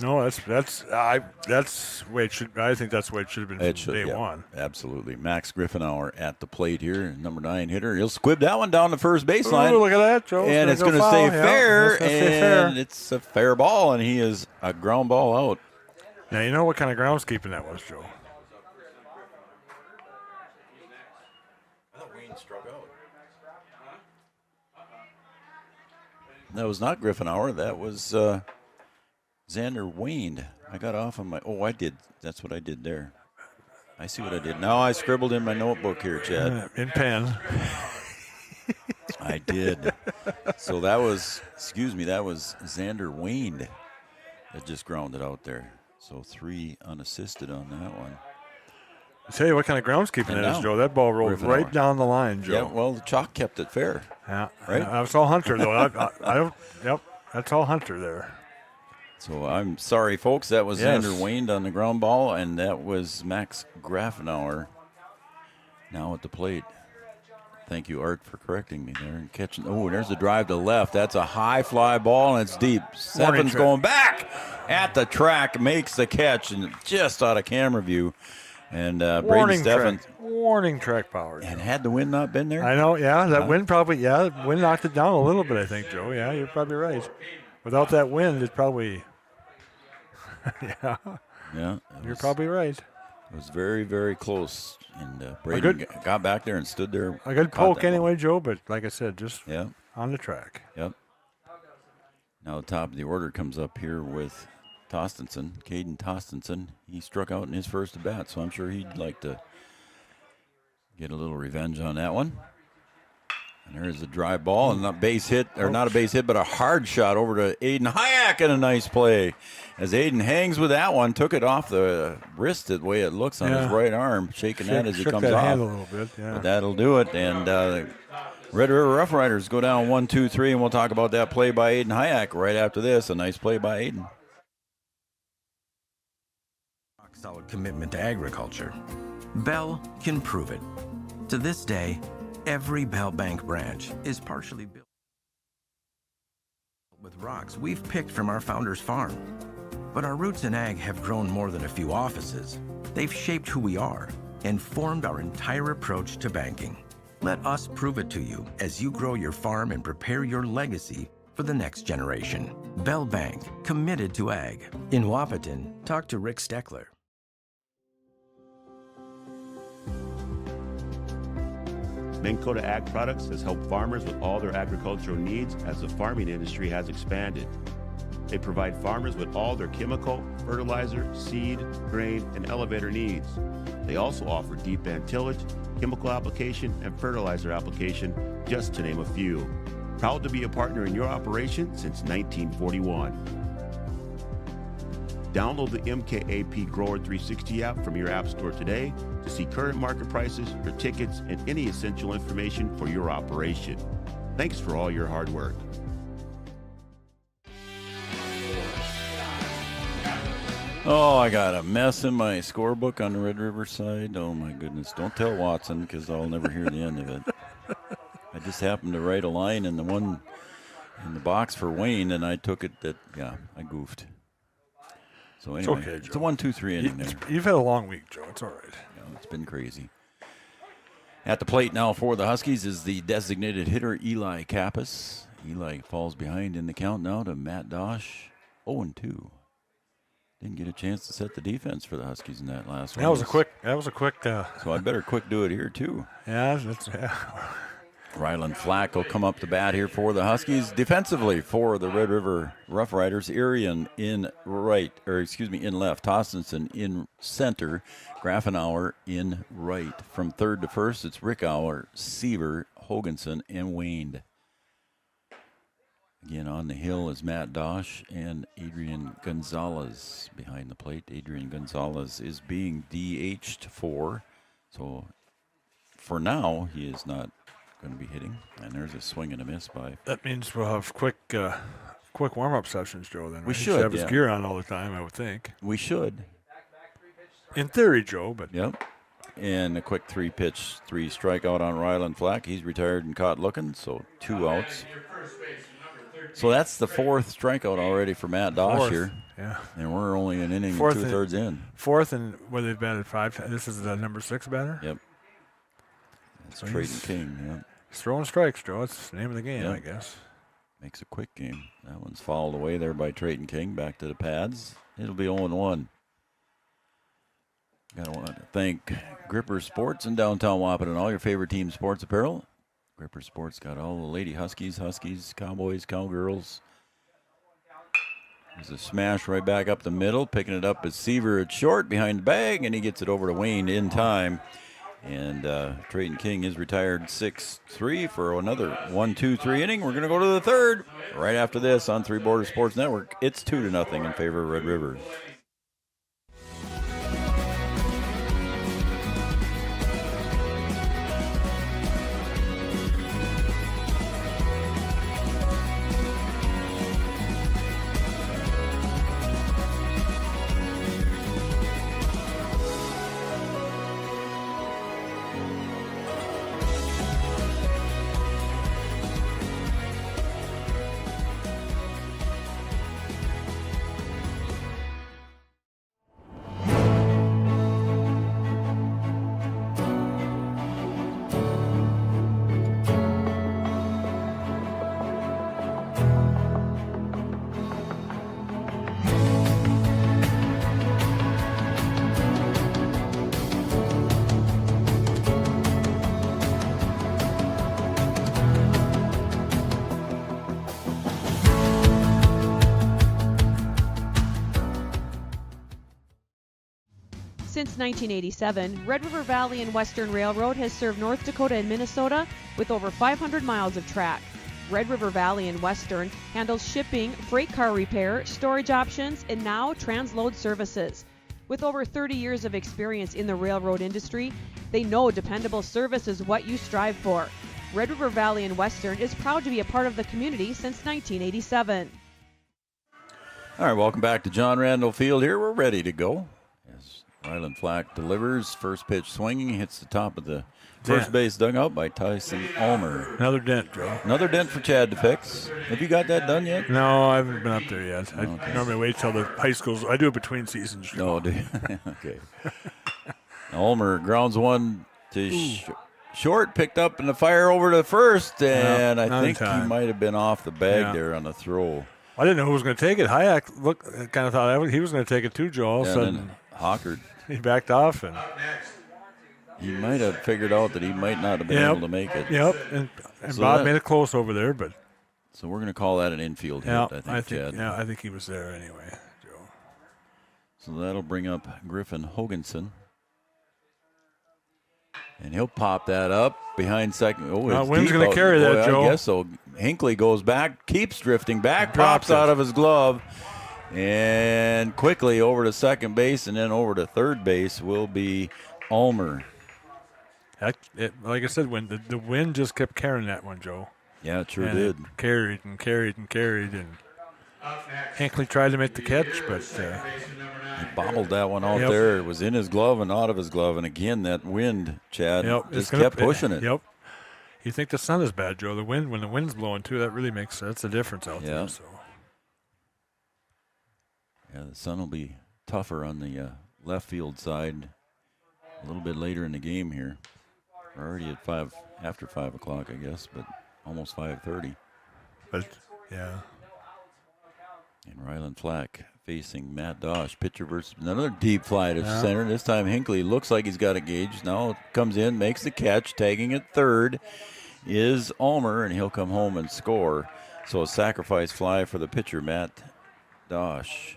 No, that's the way it should. I think that's the way it should have been from day one. Absolutely. Max Griffenauer at the plate here, number 9 hitter. He'll squib that one down the first baseline. Oh, look at that, Joe! And it's going to stay fair, and it's a fair ball, and he is a ground ball out. Now you know what kind of groundskeeping that was, Joe. I thought Wayne struck out. That was not Griffenauer. That was Xander Wayne. I got off on my. Oh, I did. That's what I did there. I see what I did. Now I scribbled in my notebook here, Chad. In pen. I did. So that was, that was Xander Wayne that just grounded out there. So 3 unassisted on that one. I'll tell you what kind of groundskeeping that is, Joe. That ball rolled right down the line, Joe. Yeah, well, the chalk kept it fair. Yeah. Right? That's all Hunter, though. I don't. Yep. That's all Hunter there. So I'm sorry, folks. That was Xander Wayne on the ground ball, and that was Max Grafenauer now at the plate. Thank you, Art, for correcting me there and catching. Oh, there's a drive to left. That's a high fly ball, and it's deep. Seven's going back at the track, makes the catch, and just out of camera view. And Brady Steffens. Warning track power. And had the wind not been there? I know, yeah. That wind wind knocked it down a little bit, I think, Joe. Yeah, you're probably right. Without that wind, it probably, yeah. Yeah. You're probably right. It was very, very close. And Brady got back there and stood there. A good poke anyway, Joe, but like I said, just on the track. Yep. Now the top of the order comes up here with Tostenson, Caden Tostenson. He struck out in his first at bat, so I'm sure he'd like to get a little revenge on that one. And there's a drive ball and not a base hit, but a hard shot over to Aiden Hayek, and a nice play. As Aiden hangs with that one, took it off the wrist the way it looks on his right arm, shaking that as he comes off. Hand a little bit, yeah. But that'll do it. And Red River Rough Riders go down 1-2-3, and we'll talk about that play by Aiden Hayek right after this. A nice play by Aiden. Solid commitment to agriculture. Bell can prove it. To this day, every Bell Bank branch is partially built with rocks we've picked from our founder's farm. But our roots in ag have grown more than a few offices. They've shaped who we are and formed our entire approach to banking. Let us prove it to you as you grow your farm and prepare your legacy for the next generation. Bell Bank, committed to ag. In Wahpeton, talk to Rick Steckler. Minn Kota Ag Products has helped farmers with all their agricultural needs as the farming industry has expanded. They provide farmers with all their chemical, fertilizer, seed, grain, and elevator needs. They also offer deep band tillage, chemical application, and fertilizer application, just to name a few. Proud to be a partner in your operation since 1941. Download the MKAP Grower 360 app from your app store today to see current market prices, your tickets, and any essential information for your operation. Thanks for all your hard work. Oh, I got a mess in my scorebook on the Red River side. Oh, my goodness. Don't tell Watson, because I'll never hear the end of it. I just happened to write a line in the one in the box for Wayne, and I took it that, I goofed. So anyway, it's okay, it's a 1-2-3 inning there. You've had a long week, Joe. It's all right. Yeah, it's been crazy. At the plate now for the Huskies is the designated hitter, Eli Kappas. Eli falls behind in the count now to Matt Dosh, 0-2. Didn't get a chance to set the defense for the Huskies in that last one. That was a quick. So I better quick do it here too. Yeah. Ryland Flack will come up to bat here for the Huskies. Defensively for the Red River Rough Riders, Irian in left, Tostenson in center, Grafenauer in right. From third to first, it's Rickauer, Seaver, Hoganson, and Wayne. Again, on the hill is Matt Dosh and Adrian Gonzalez behind the plate. Adrian Gonzalez is being DH'd for, so for now, he is not going to be hitting. And there's a swing and a miss by. That means we'll have quick warm-up sessions, Joe, then. We right? should have his gear on all the time, I would think. We should. In theory, Joe, but. Yep. And a quick 3 strikeout on Ryland Flack. He's retired and caught looking, so 2 outs. So that's the 4th strikeout already for Matt Dosh here. Yeah. And we're only an inning and 2/3 in. 4th, and where they've batted 5. This is the number 6 batter? Yep. It's Trayton King, yep. He's throwing strikes, Joe. It's the name of the game, I guess. Makes a quick game. That one's fouled away there by Trayton King. Back to the pads. It'll be 0-1. Gotta want to thank Gripper Sports in downtown Wahpeton, all your favorite team sports apparel. Gripper Sports got all the Lady Huskies, Cowboys, Cowgirls. There's a smash right back up the middle. Picking it up is Seaver at short behind the bag, and he gets it over to Wayne in time. And Trayton King is retired 6-3 for another 1-2-3 inning. We're going to go to the 3rd right after this on Three Borders Sports Network. It's 2-0 in favor of Red River. Since 1987, Red River Valley and Western Railroad has served North Dakota and Minnesota with over 500 miles of track. Red River Valley and Western handles shipping, freight car repair, storage options, and now transload services. With over 30 years of experience in the railroad industry, they know dependable service is what you strive for. Red River Valley and Western is proud to be a part of the community since 1987. All right, welcome back to John Randall Field here. We're ready to go. As Ryland Flack delivers, first pitch swinging, hits the top of the first base dugout by Tyson Ulmer. Another dent, Joe. Another dent for Chad to fix. Have you got that done yet? No, I haven't been up there yet. I normally wait till the high schools. I do it between seasons. Joe. Oh, do you? Okay. Ulmer grounds one to short, picked up in the fire over to first, and I think he might have been off the bag there on the throw. I didn't know who was going to take it. Hayek kind of thought he was going to take it too, Joe. All of a sudden, Hawkard. He backed off, and he might have figured out that he might not have been able to make it. Yep, and so Bob made it close over there, but so we're going to call that an infield hit. I think, Chad. Yeah, I think he was there anyway, Joe. So that'll bring up Griffin Hoganson. And he'll pop that up behind second. Oh, Wynn's going to carry that, Joe. I guess so. Hinckley goes back, keeps drifting back, pops out of his glove, and quickly over to second base and then over to third base will be Ulmer. Like I said, when the wind just kept carrying that one, Joe. Yeah, it sure did. It carried and carried and carried, and Hinckley tried to make the catch, but he bobbled that one out there. It was in his glove and out of his glove, and again that wind, Chad, just kept pushing it. Yep. You think the sun is bad, Joe? The wind, when the wind's blowing too, that's a difference out there. So. Yeah, the sun will be tougher on the left field side a little bit later in the game here. We're already at after 5 o'clock, I guess, but almost 5:30. But yeah. And Ryland Flack facing Matt Dosh, pitcher versus another deep fly to center. This time Hinckley looks like he's got a gauge. Now comes in, makes the catch, tagging at third is Ulmer, and he'll come home and score. So a sacrifice fly for the pitcher, Matt Dosh.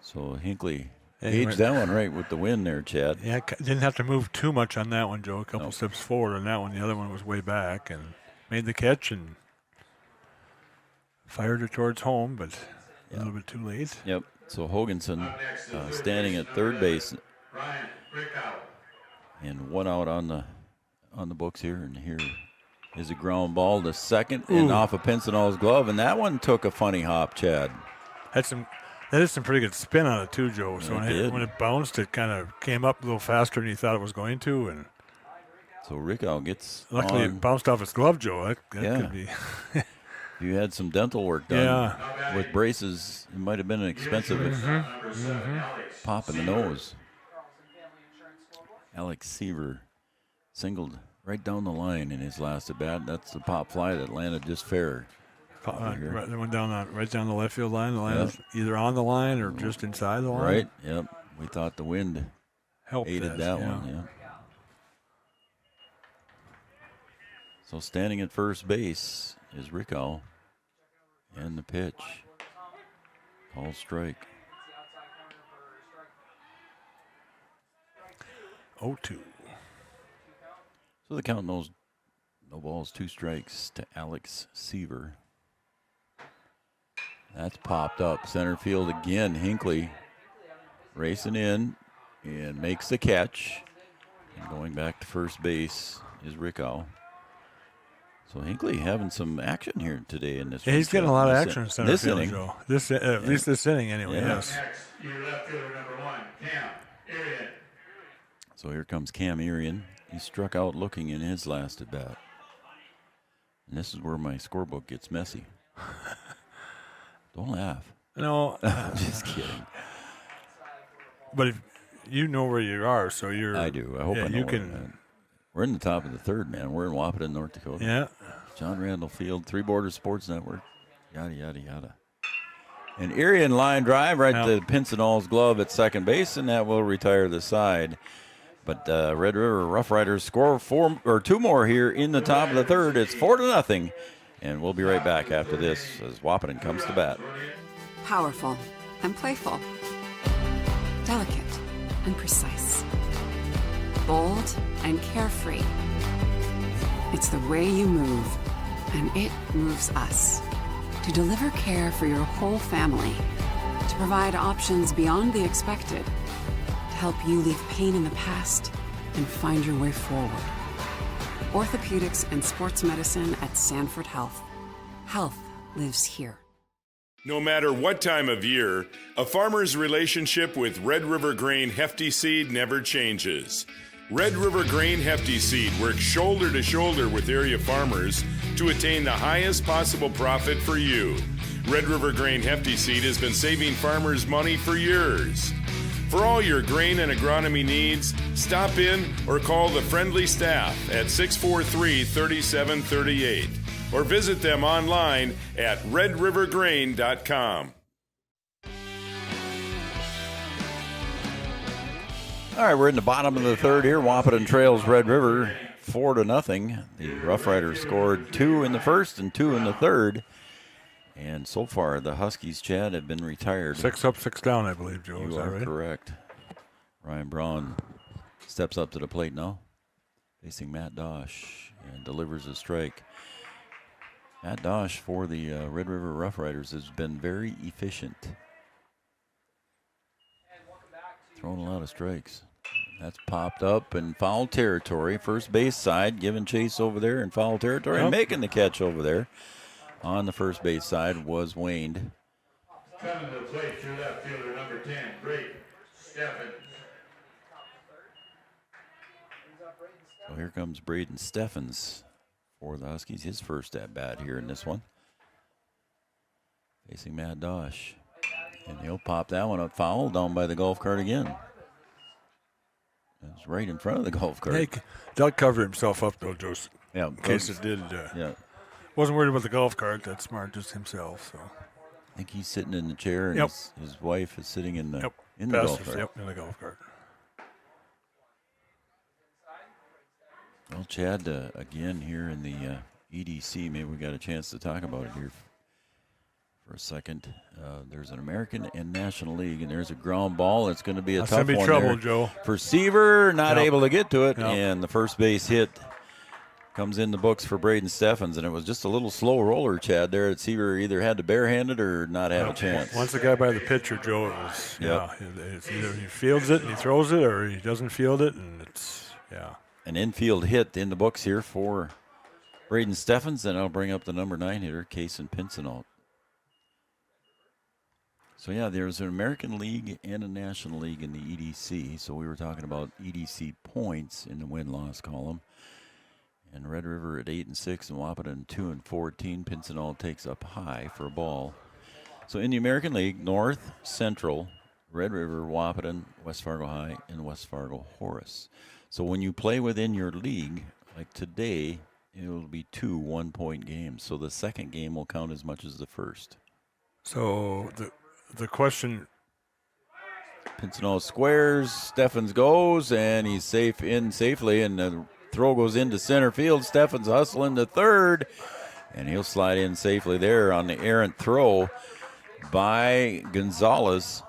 So Hinckley gauged that one right with the wind there, Chad. Yeah, didn't have to move too much on that one, Joe. A couple steps forward on that one. The other one was way back and made the catch and fired it towards home, but a little bit too late. Yep. So Hoganson standing at third base. And one out on the books here. And here is a ground ball to second and off of Pincinel's glove. And that one took a funny hop, Chad. That is some pretty good spin on it too, Joe. So when it bounced, it kind of came up a little faster than he thought it was going to. And so Rickow gets luckily it bounced off his glove, Joe. That could be. You had some dental work done with braces. It might have been an expensive pop in the nose. Alex Seaver singled right down the line in his last at bat. That's the pop fly that landed just fair. Right, they went right down the left field line. The line is either on the line or just inside the line. Right. Yep. We thought the wind aided that one. Yeah. So standing at first base is Rickow. And the pitch. Ball strike. 0-2. So the count no balls, 2 strikes to Alex Seaver. That's popped up. Center field again. Hinckley racing in and makes the catch. And going back to first base is Rickow. So Hinckley having some action here today in this. Yeah, he's getting a lot of action in center this field, inning. Joe. At least this inning, anyway. Yes. Next, your left fielder number 1, Cam Arian. So here comes Cam Arian. He struck out looking in his last at bat. And this is where my scorebook gets messy. Don't laugh. No, I'm just kidding. But if you know where you are, so you're. I do. I hope I know you can. We're in the top of the third, man. We're in Wahpeton, North Dakota. Yeah. John Randall Field, Three Borders Sports Network. Yada, yada, yada. An Arian line drive right to Pincinel's glove at second base, and that will retire the side. But Red River Rough Riders score 2 more here in the top of the third. It's 4-0, and we'll be right back after this as Wahpeton comes to bat. Powerful and playful. delicate and precise, bold and carefree. It's the way you move, and it moves us. To deliver care for your whole family, to provide options beyond the expected, to help you leave pain in the past and find your way forward. Orthopedics and sports medicine at Sanford Health. Health lives here. No matter what time of year, a farmer's relationship with Red River Grain Hefty Seed never changes. Red River Grain Hefty Seed works shoulder to shoulder with area farmers to attain the highest possible profit for you. Red River Grain Hefty Seed has been saving farmers money for years. For all your grain and agronomy needs, stop in or call the friendly staff at 643-3738 or visit them online at redrivergrain.com. All right, we're in the bottom of the third here. Wahpeton trails Red River 4-0. The Rough Riders scored 2 in the first and 2 in the third. And so far, the Huskies, Chad, have been retired. 6 up, 6 down, I believe, Joe. You are correct. Ryan Braun steps up to the plate now, facing Matt Dosh, and delivers a strike. Matt Dosh for the Red River Rough Riders has been very efficient. Throwing a lot of strikes. That's popped up in foul territory. First base side, giving chase over there in foul territory, and making the catch over there. On the first base side was waned. Coming to the plate, through left fielder number 10, Brayden Steffens. So here comes Brayden Steffens for the Huskies. His first at bat here in this one. Facing Matt Dosh. And he'll pop that one up foul down by the golf cart again. That's right in front of the golf cart. Hey, Doug covered himself up, though, Joseph. Yeah. In case it did. Yeah. Wasn't worried about the golf cart. That's smart, just himself. So I think he's sitting in the chair, and his wife is sitting in the golf cart. Yep, in the golf cart. Well, Chad, again here in the EDC, maybe we got a chance to talk about it here for a second. There's an American and National League, and there's a ground ball. It's going to be a tough one trouble, there. Joe. For Seaver, not able to get to it, and the first base hit comes in the books for Brayden Steffens, and it was just a little slow roller, Chad, there at Seaver. Either had to barehand it or not have a chance. Once the guy by the pitcher, Joe, it was, it's either he fields it and he throws it, or he doesn't field it, and it's, An infield hit in the books here for Brayden Steffens, and I'll bring up the number 9 hitter, Kaysen Pincinot. So, there's an American League and a National League in the EDC. So we were talking about EDC points in the win-loss column. And Red River at 8-6 and Wahpeton 2-14. Pincinot takes up high for a ball. So in the American League, North, Central, Red River, Wahpeton, West Fargo High, and West Fargo Horace. So when you play within your league, like today, it will be 2 one-point games. So the second game will count as much as the first. So the question. Pincinot squares, Steffens goes, and he's safe in safely, and the throw goes into center field. Steffens hustling to third, and he'll slide in safely there on the errant throw by Gonzalez.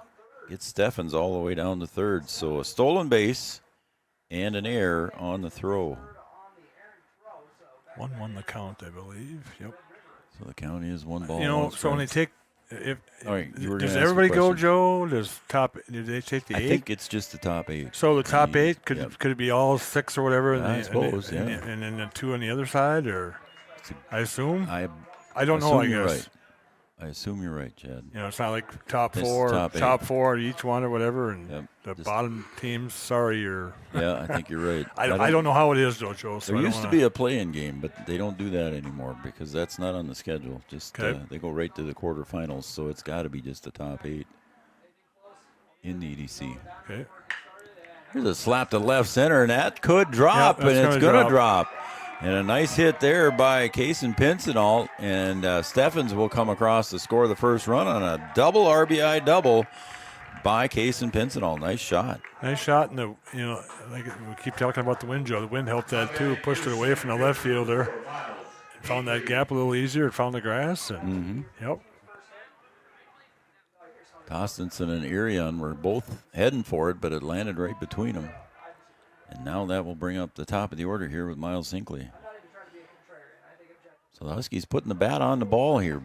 Gets Steffens all the way down to third. So a stolen base and an error on the throw. 1-1 the count, I believe. Yep. So the count is 1 ball. So when they take, all right, does everybody go, Joe? Do they take the 8? I think it's just the top 8. So the top 8 could it be all 6 or whatever? I suppose, and then the 2 on the other side, or I assume. I don't know. I guess. Right. I assume you're right, Chad. It's not like top 4, top 4 at each one or whatever, and the bottom teams. Sorry, you're. Yeah, I think you're right. I don't know how it is, though, Joe. So there used to be a play-in game, but they don't do that anymore because that's not on the schedule. Just they go right to the quarterfinals, so it's got to be just the top 8 in the EDC. Okay. Here's a slap to left center, and that could drop, and it's going to drop. And a nice hit there by Kaysen Pincinot, and Steffens will come across to score the first run on a double RBI double by Kaysen Pincinot. Nice shot. Nice shot, and like we keep talking about the wind, Joe. The wind helped that too. Pushed it away from the left fielder. Found that gap a little easier. It found the grass, and yep. Costenson and Irion were both heading for it, but it landed right between them. And now that will bring up the top of the order here with Miles Hinckley. So the Huskies putting the bat on the ball here,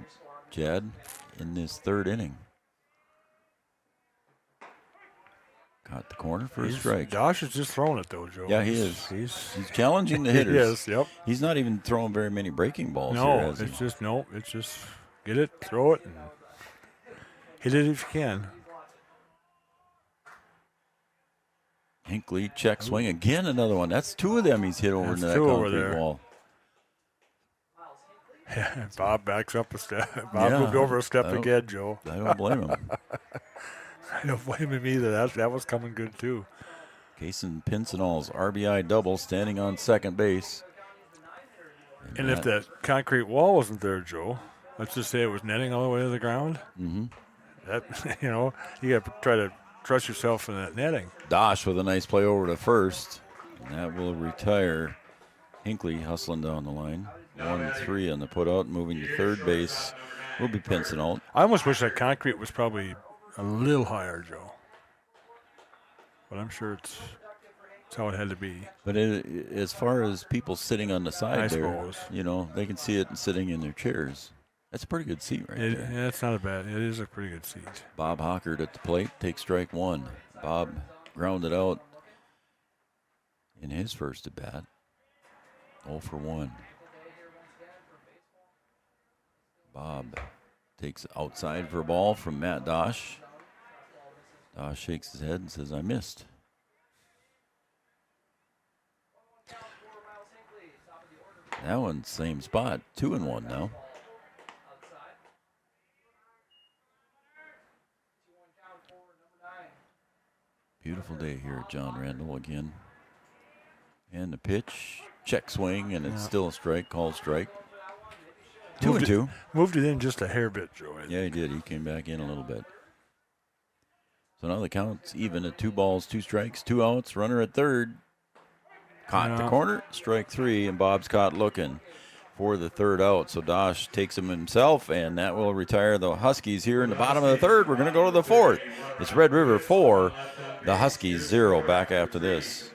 Chad, in this third inning. Caught the corner for a strike. Josh is just throwing it, though, Joe. Yeah, he is. He's challenging the hitters. He is, yep. He's not even throwing very many breaking balls here, has he? It's just get it, throw it, and hit it if you can. Hinckley, check swing. Again, another one. That's two of them he's hit over into that concrete wall. Yeah, Bob backs up a step. Bob moved over a step again, Joe. I don't blame him. I don't blame him either. That was coming good, too. Kason Pincinel's RBI double standing on second base. And if that concrete wall wasn't there, Joe, let's just say it was netting all the way to the ground. Mm-hmm. That, you got to try to trust yourself in that netting. Dosh with a nice play over to first. And that will retire Hinckley hustling down the line. 1-3 on the putout, moving to third base will be Pincinel. I almost wish that concrete was probably a little higher, Joe. But I'm sure it's how it had to be. But as far as people sitting on the side I there, suppose. They can see it sitting in their chairs. That's a pretty good seat right there. Yeah, it's not a bad. It is a pretty good seat. Bob Hockert at the plate takes strike one. Bob grounded out in his first at bat. 0 for 1. Bob takes outside for a ball from Matt Dosh. Dosh shakes his head and says, I missed. That one's same spot. 2-1 now. Beautiful day here at John Randall again. And the pitch, check swing, and it's still a strike, called strike. 2-2. Moved it in just a hair bit, Joe. Yeah, he did. He came back in a little bit. So now the count's even at 2 balls, 2 strikes, 2 outs, runner at third. Caught the corner, strike 3, and Bob's caught looking for the third out. So Dosh takes him himself, and that will retire the Huskies here in the bottom of the third. We're going to go to the fourth. It's Red River 4, the Huskies 0 back after this.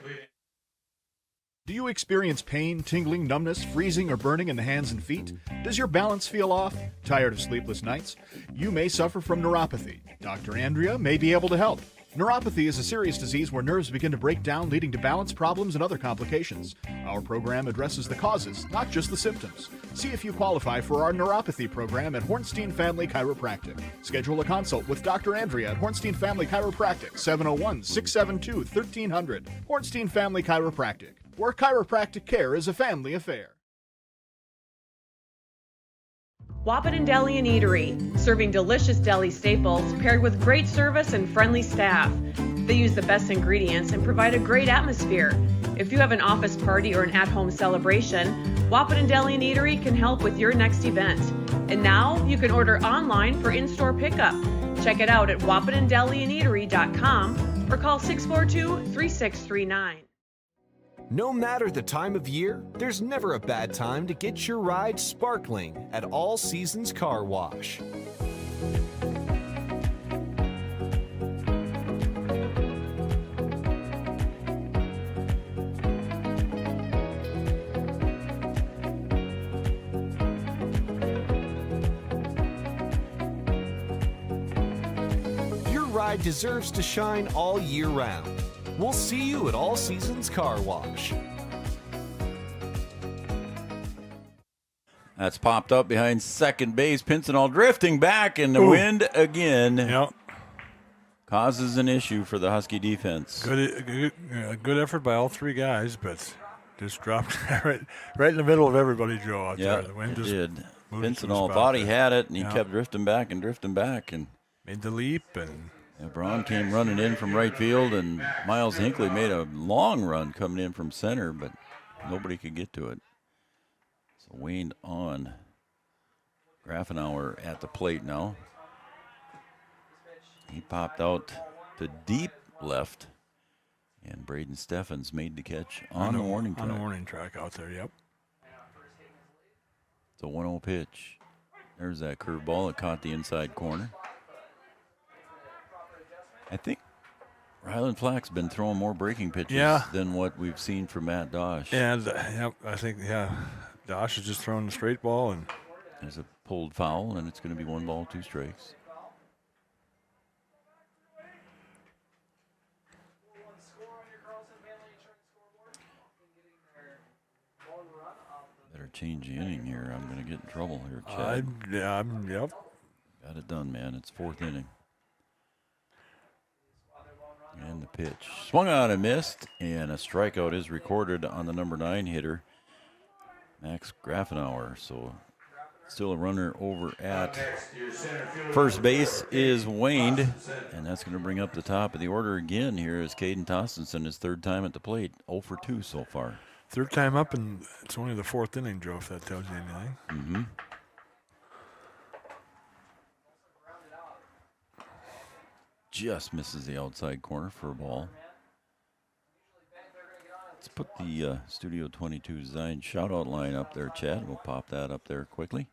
Do you experience pain, tingling, numbness, freezing, or burning in the hands and feet? Does your balance feel off? Tired of sleepless nights? You may suffer from neuropathy. Dr. Andrea may be able to help. Neuropathy is a serious disease where nerves begin to break down, leading to balance problems and other complications. Our program addresses the causes, not just the symptoms. See if you qualify for our neuropathy program at Hornstein Family Chiropractic. Schedule a consult with Dr. Andrea at Hornstein Family Chiropractic, 701-672-1300. Hornstein Family Chiropractic, where chiropractic care is a family affair. Wahpeton Deli and Eatery, serving delicious deli staples paired with great service and friendly staff. They use the best ingredients and provide a great atmosphere. If you have an office party or an at-home celebration, Wahpeton Deli and Eatery can help with your next event. And now you can order online for in-store pickup. Check it out at wahpetondeliandeatery.com or call 642-3639. No matter the time of year, there's never a bad time to get your ride sparkling at All Seasons Car Wash. Your ride deserves to shine all year round. We'll see you at All Seasons Car Wash. That's popped up behind second base. Pincinel drifting back, and the wind again causes an issue for the Husky defense. Good effort by all 3 guys, but just dropped right in the middle of everybody, Joe, out there. The wind just did. Pincinel thought he had it, and he kept drifting back and made the leap. And Braun came running in from right field, and Miles Hinckley made a long run coming in from center, but nobody could get to it. So Wayne on. Grafenauer at the plate now. He popped out to deep left, and Braden Steffens made the catch on the warning track. On the warning track out there, yep. It's a 1-0 pitch. There's that curveball that caught the inside corner. I think Ryland Flack's been throwing more breaking pitches than what we've seen from Matt Dosh. And I think Dosh is just throwing the straight ball, and there's a pulled foul, and it's going to be 1 ball, 2 strikes. Better change the inning here. I'm going to get in trouble here, Chad. Yep. Got it done, man. It's 4th inning. And the pitch. Swung on and missed, and a strikeout is recorded on the number 9 hitter, Max Grafenauer. So still a runner over at first base is Waned, and that's going to bring up the top of the order again here is Caden Tostenson, his 3rd time at the plate, 0 for 2 so far. 3rd time up, and it's only the 4th inning, Joe, if that tells you anything. Mm-hmm. Just misses the outside corner for a ball. Let's put the Studio 22 Design shout-out line up there, Chad. We'll pop that up there quickly.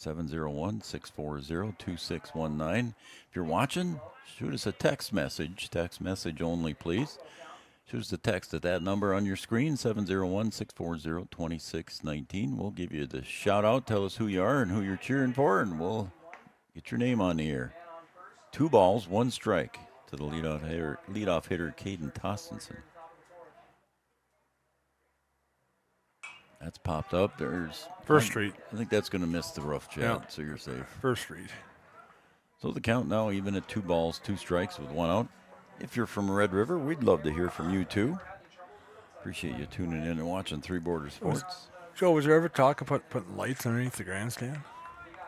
701-640-2619. If you're watching, shoot us a text message. Text message only, please. Shoot us a text at that number on your screen, 701-640-2619. We'll give you the shout-out. Tell us who you are and who you're cheering for, and we'll get your name on the air. 2 balls, 1 strike to the leadoff hitter Caden Tostenson. That's popped up. There's First Street. I think that's going to miss the rough, Chad, so you're safe. First Street. So the count now even at 2 balls, 2 strikes with 1 out. If you're from Red River, we'd love to hear from you too. Appreciate you tuning in and watching Three Border Sports. Joe, was there ever talk about putting lights underneath the grandstand?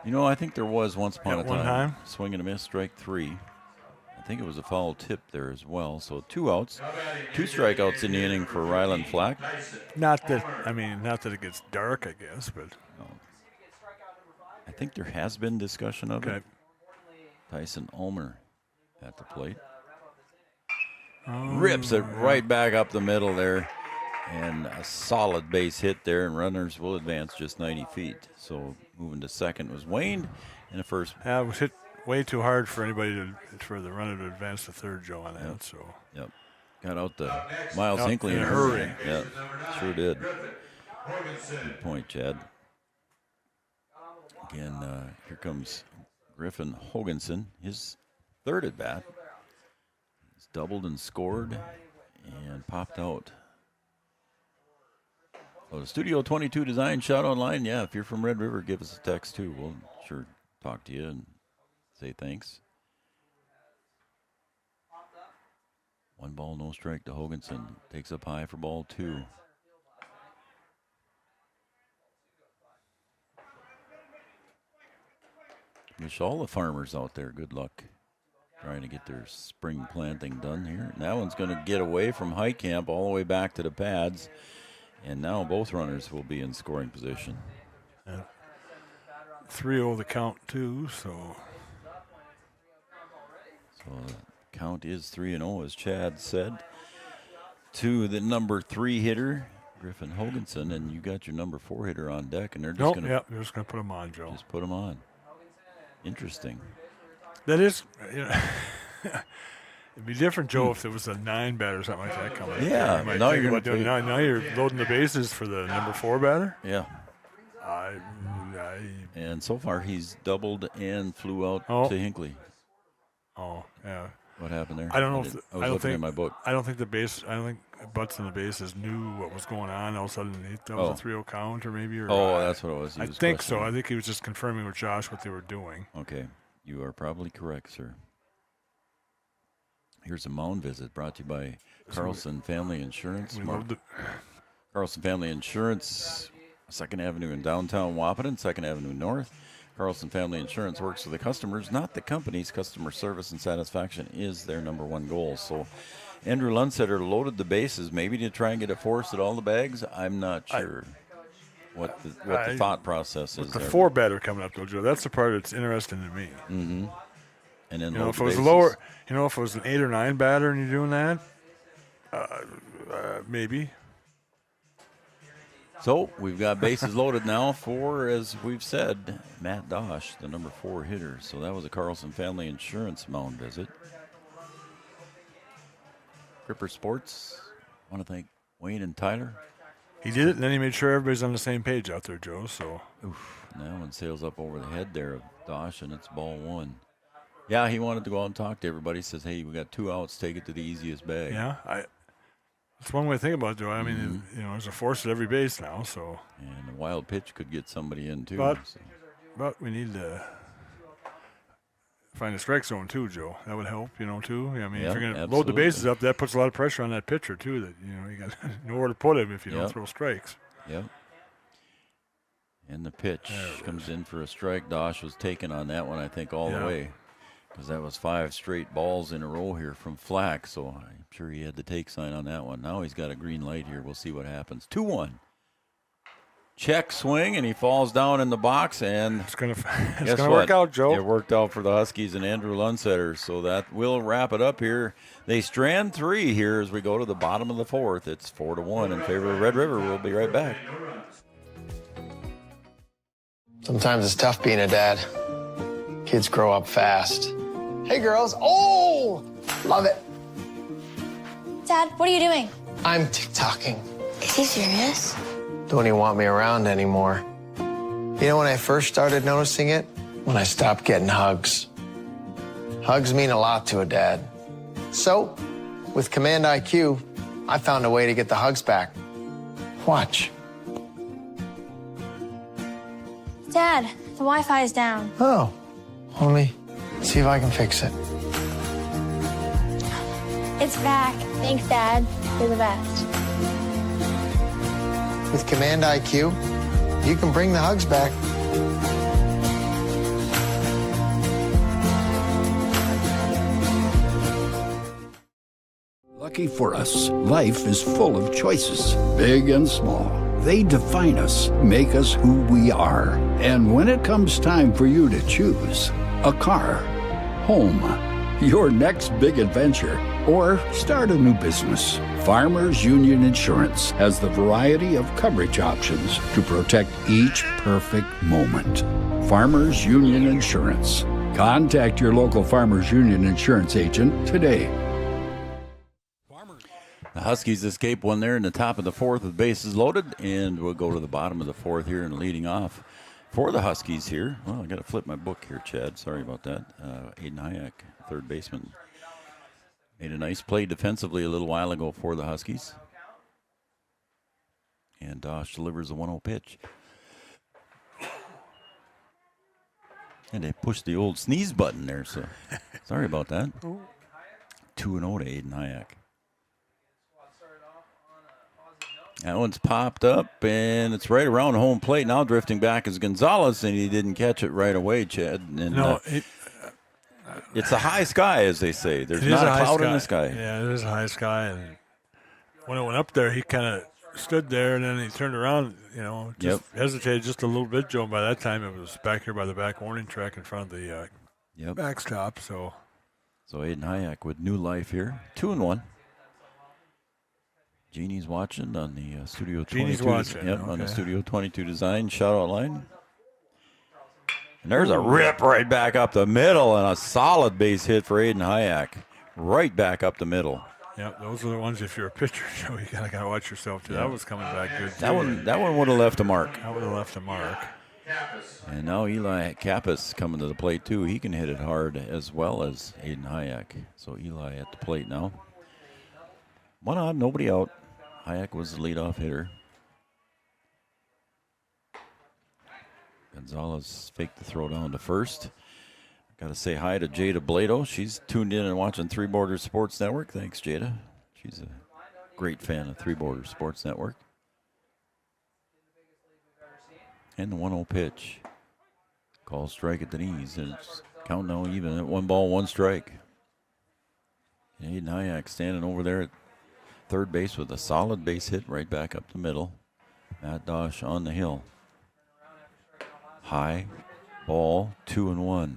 You know, I think there was once upon a one time. Swing and a miss, strike 3. I think it was a foul tip there as well. So 2 outs, 2 strikeouts in the inning for Ryland Flack. Not that it gets dark, I guess, but I think there has been discussion of it. Tyson Ulmer at the plate. Rips it right back up the middle there. And a solid base hit there, and runners will advance just 90 feet. So moving to second was Wayne, and the first. Yeah, it was hit way too hard for for the runner to advance to third, Joe, on that. So. Yep. Got out the Miles Hinckley in a hurry. Yeah, sure did. Good point, Chad. Again, here comes Griffin Hoganson, his 3rd at bat. He's doubled and scored and popped out. So the Studio 22 Design shout online. Yeah, if you're from Red River, give us a text too. We'll sure talk to you and say thanks. 1 ball, no strike to Hoganson. Takes up high for ball 2. Wish all the farmers out there good luck trying to get their spring planting done here. And that one's going to get away from high camp all the way back to the pads. And now both runners will be in scoring position. 3-0 the count, too, so the count is 3-0, as Chad said. To the number 3 hitter, Griffin Hoganson, and you got your number 4 hitter on deck, and they're just they're just going to put him on, Joe. Just put him on. Interesting. That is, it'd be different, Joe, if there was a 9 batter or something like that coming. Yeah, now you're now you're loading the bases for the number 4 batter. Yeah. And so far he's doubled and flew out to Hinckley. Oh, yeah. What happened there? I don't know. I was looking at my book. I don't think Butts and the bases knew what was going on. All of a sudden, that was a 3-0 count, or maybe. That's what it was. I think so. I think he was just confirming with Josh what they were doing. Okay, you are probably correct, sir. Here's a mound visit brought to you by Carlson Family Insurance. Carlson Family Insurance, 2nd Avenue in downtown Wahpeton, 2nd Avenue North. Carlson Family Insurance works for the customers, not the companies. Customer service and satisfaction is their number 1 goal. So Andrew Lundsetter loaded the bases, maybe to try and get a force at all the bags. I'm not sure what the thought process is. With the 4 batter coming up, though, Joe, that's the part that's interesting to me. Mm-hmm. And then if it was lower, if it was an 8 or 9 batter and you're doing that, maybe. So we've got bases loaded now for, as we've said, Matt Dosh, the number 4 hitter. So that was a Carlson Family Insurance mound visit. Gripper Sports. I want to thank Wayne and Tyler. He did it, and then he made sure everybody's on the same page out there, Joe. So, and that one sails up over the head there of Dosh, and it's ball one. Yeah, he wanted to go out and talk to everybody. He says, hey, we got 2 outs. Take it to the easiest bag. Yeah, that's one way to think about it, Joe. I mean, there's a force at every base now, so. And a wild pitch could get somebody in, too. But we need to find a strike zone, too, Joe. That would help, too. I mean, if you're going to load the bases up, that puts a lot of pressure on that pitcher, too, that, you got nowhere to put him if you don't throw strikes. Yep. And the pitch comes in for a strike. Dosh was taken on that one, I think, all the way. Because that was 5 straight balls in a row here from Flack, so I'm sure he had the take sign on that one. Now he's got a green light here. We'll see what happens. 2-1. Check swing, and he falls down in the box, and it's gonna work out, Joe. It worked out for the Huskies and Andrew Lundsetter, so that will wrap it up here. They strand 3 here as we go to the bottom of the 4th. It's 4-1 in favor of Red River. We'll be right back. Sometimes it's tough being a dad. Kids grow up fast. Hey, girls. Oh, love it. Dad, what are you doing? I'm TikToking. Is he serious? Don't even want me around anymore. You know when I first started noticing it? When I stopped getting hugs. Hugs mean a lot to a dad. So, with Command IQ, I found a way to get the hugs back. Watch. Dad, the Wi-Fi is down. Oh, let me see if I can fix it. It's back. Thanks, Dad. You're the best. With Command IQ, you can bring the hugs back. Lucky for us, life is full of choices, big and small. They define us, make us who we are. And when it comes time for you to choose a car, home, your next big adventure, or start a new business, Farmers Union Insurance has the variety of coverage options to protect each perfect moment. Farmers Union Insurance. Contact your local Farmers Union Insurance agent today. The Huskies escape one there in the top of the 4th with bases loaded, and we'll go to the bottom of the 4th here and leading off for the Huskies here. Well, I got to flip my book here, Chad. Sorry about that. Aiden Hayek, third baseman, made a nice play defensively a little while ago for the Huskies. And Dosh delivers a 1-0 pitch. And they pushed the old sneeze button there, so sorry about that. 2-0 to Aiden Hayek. That one's popped up, and it's right around home plate. Now drifting back is Gonzalez, and he didn't catch it right away, Chad. And, it's a high sky, as they say. There's not a cloud in the sky. Yeah, it is a high sky. And when it went up there, he kind of stood there, and then he turned around, hesitated just a little bit, Joe. By that time, it was back here by the back warning track in front of the backstop. So Aiden Hayek with new life here. 2-1. Jeannie's watching on the Studio 22. Jeannie's watching. On the Studio 22 design shout-out line. And there's a rip right back up the middle and a solid base hit for Aiden Hayek. Right back up the middle. Yep, those are the ones, if you're a pitcher, Joe, you got to watch yourself, too. That was coming back good, too. That one would have left a mark. That would have left a mark. And now Eli Kappas coming to the plate, too. He can hit it hard as well as Aiden Hayek. So Eli at the plate now. 1 on, nobody out. Hayek was the leadoff hitter. Gonzalez faked the throw down to first. Got to say hi to Jada Blado. She's tuned in and watching Three Borders Sports Network. Thanks, Jada. She's a great fan of Three Borders Sports Network. And the 1-0 pitch. Call strike at the knees. And it's counting now even at 1 ball, 1 strike. And Aiden Hayek standing over there at third base with a solid base hit right back up the middle. Matt Dosh on the hill. High ball, 2-1.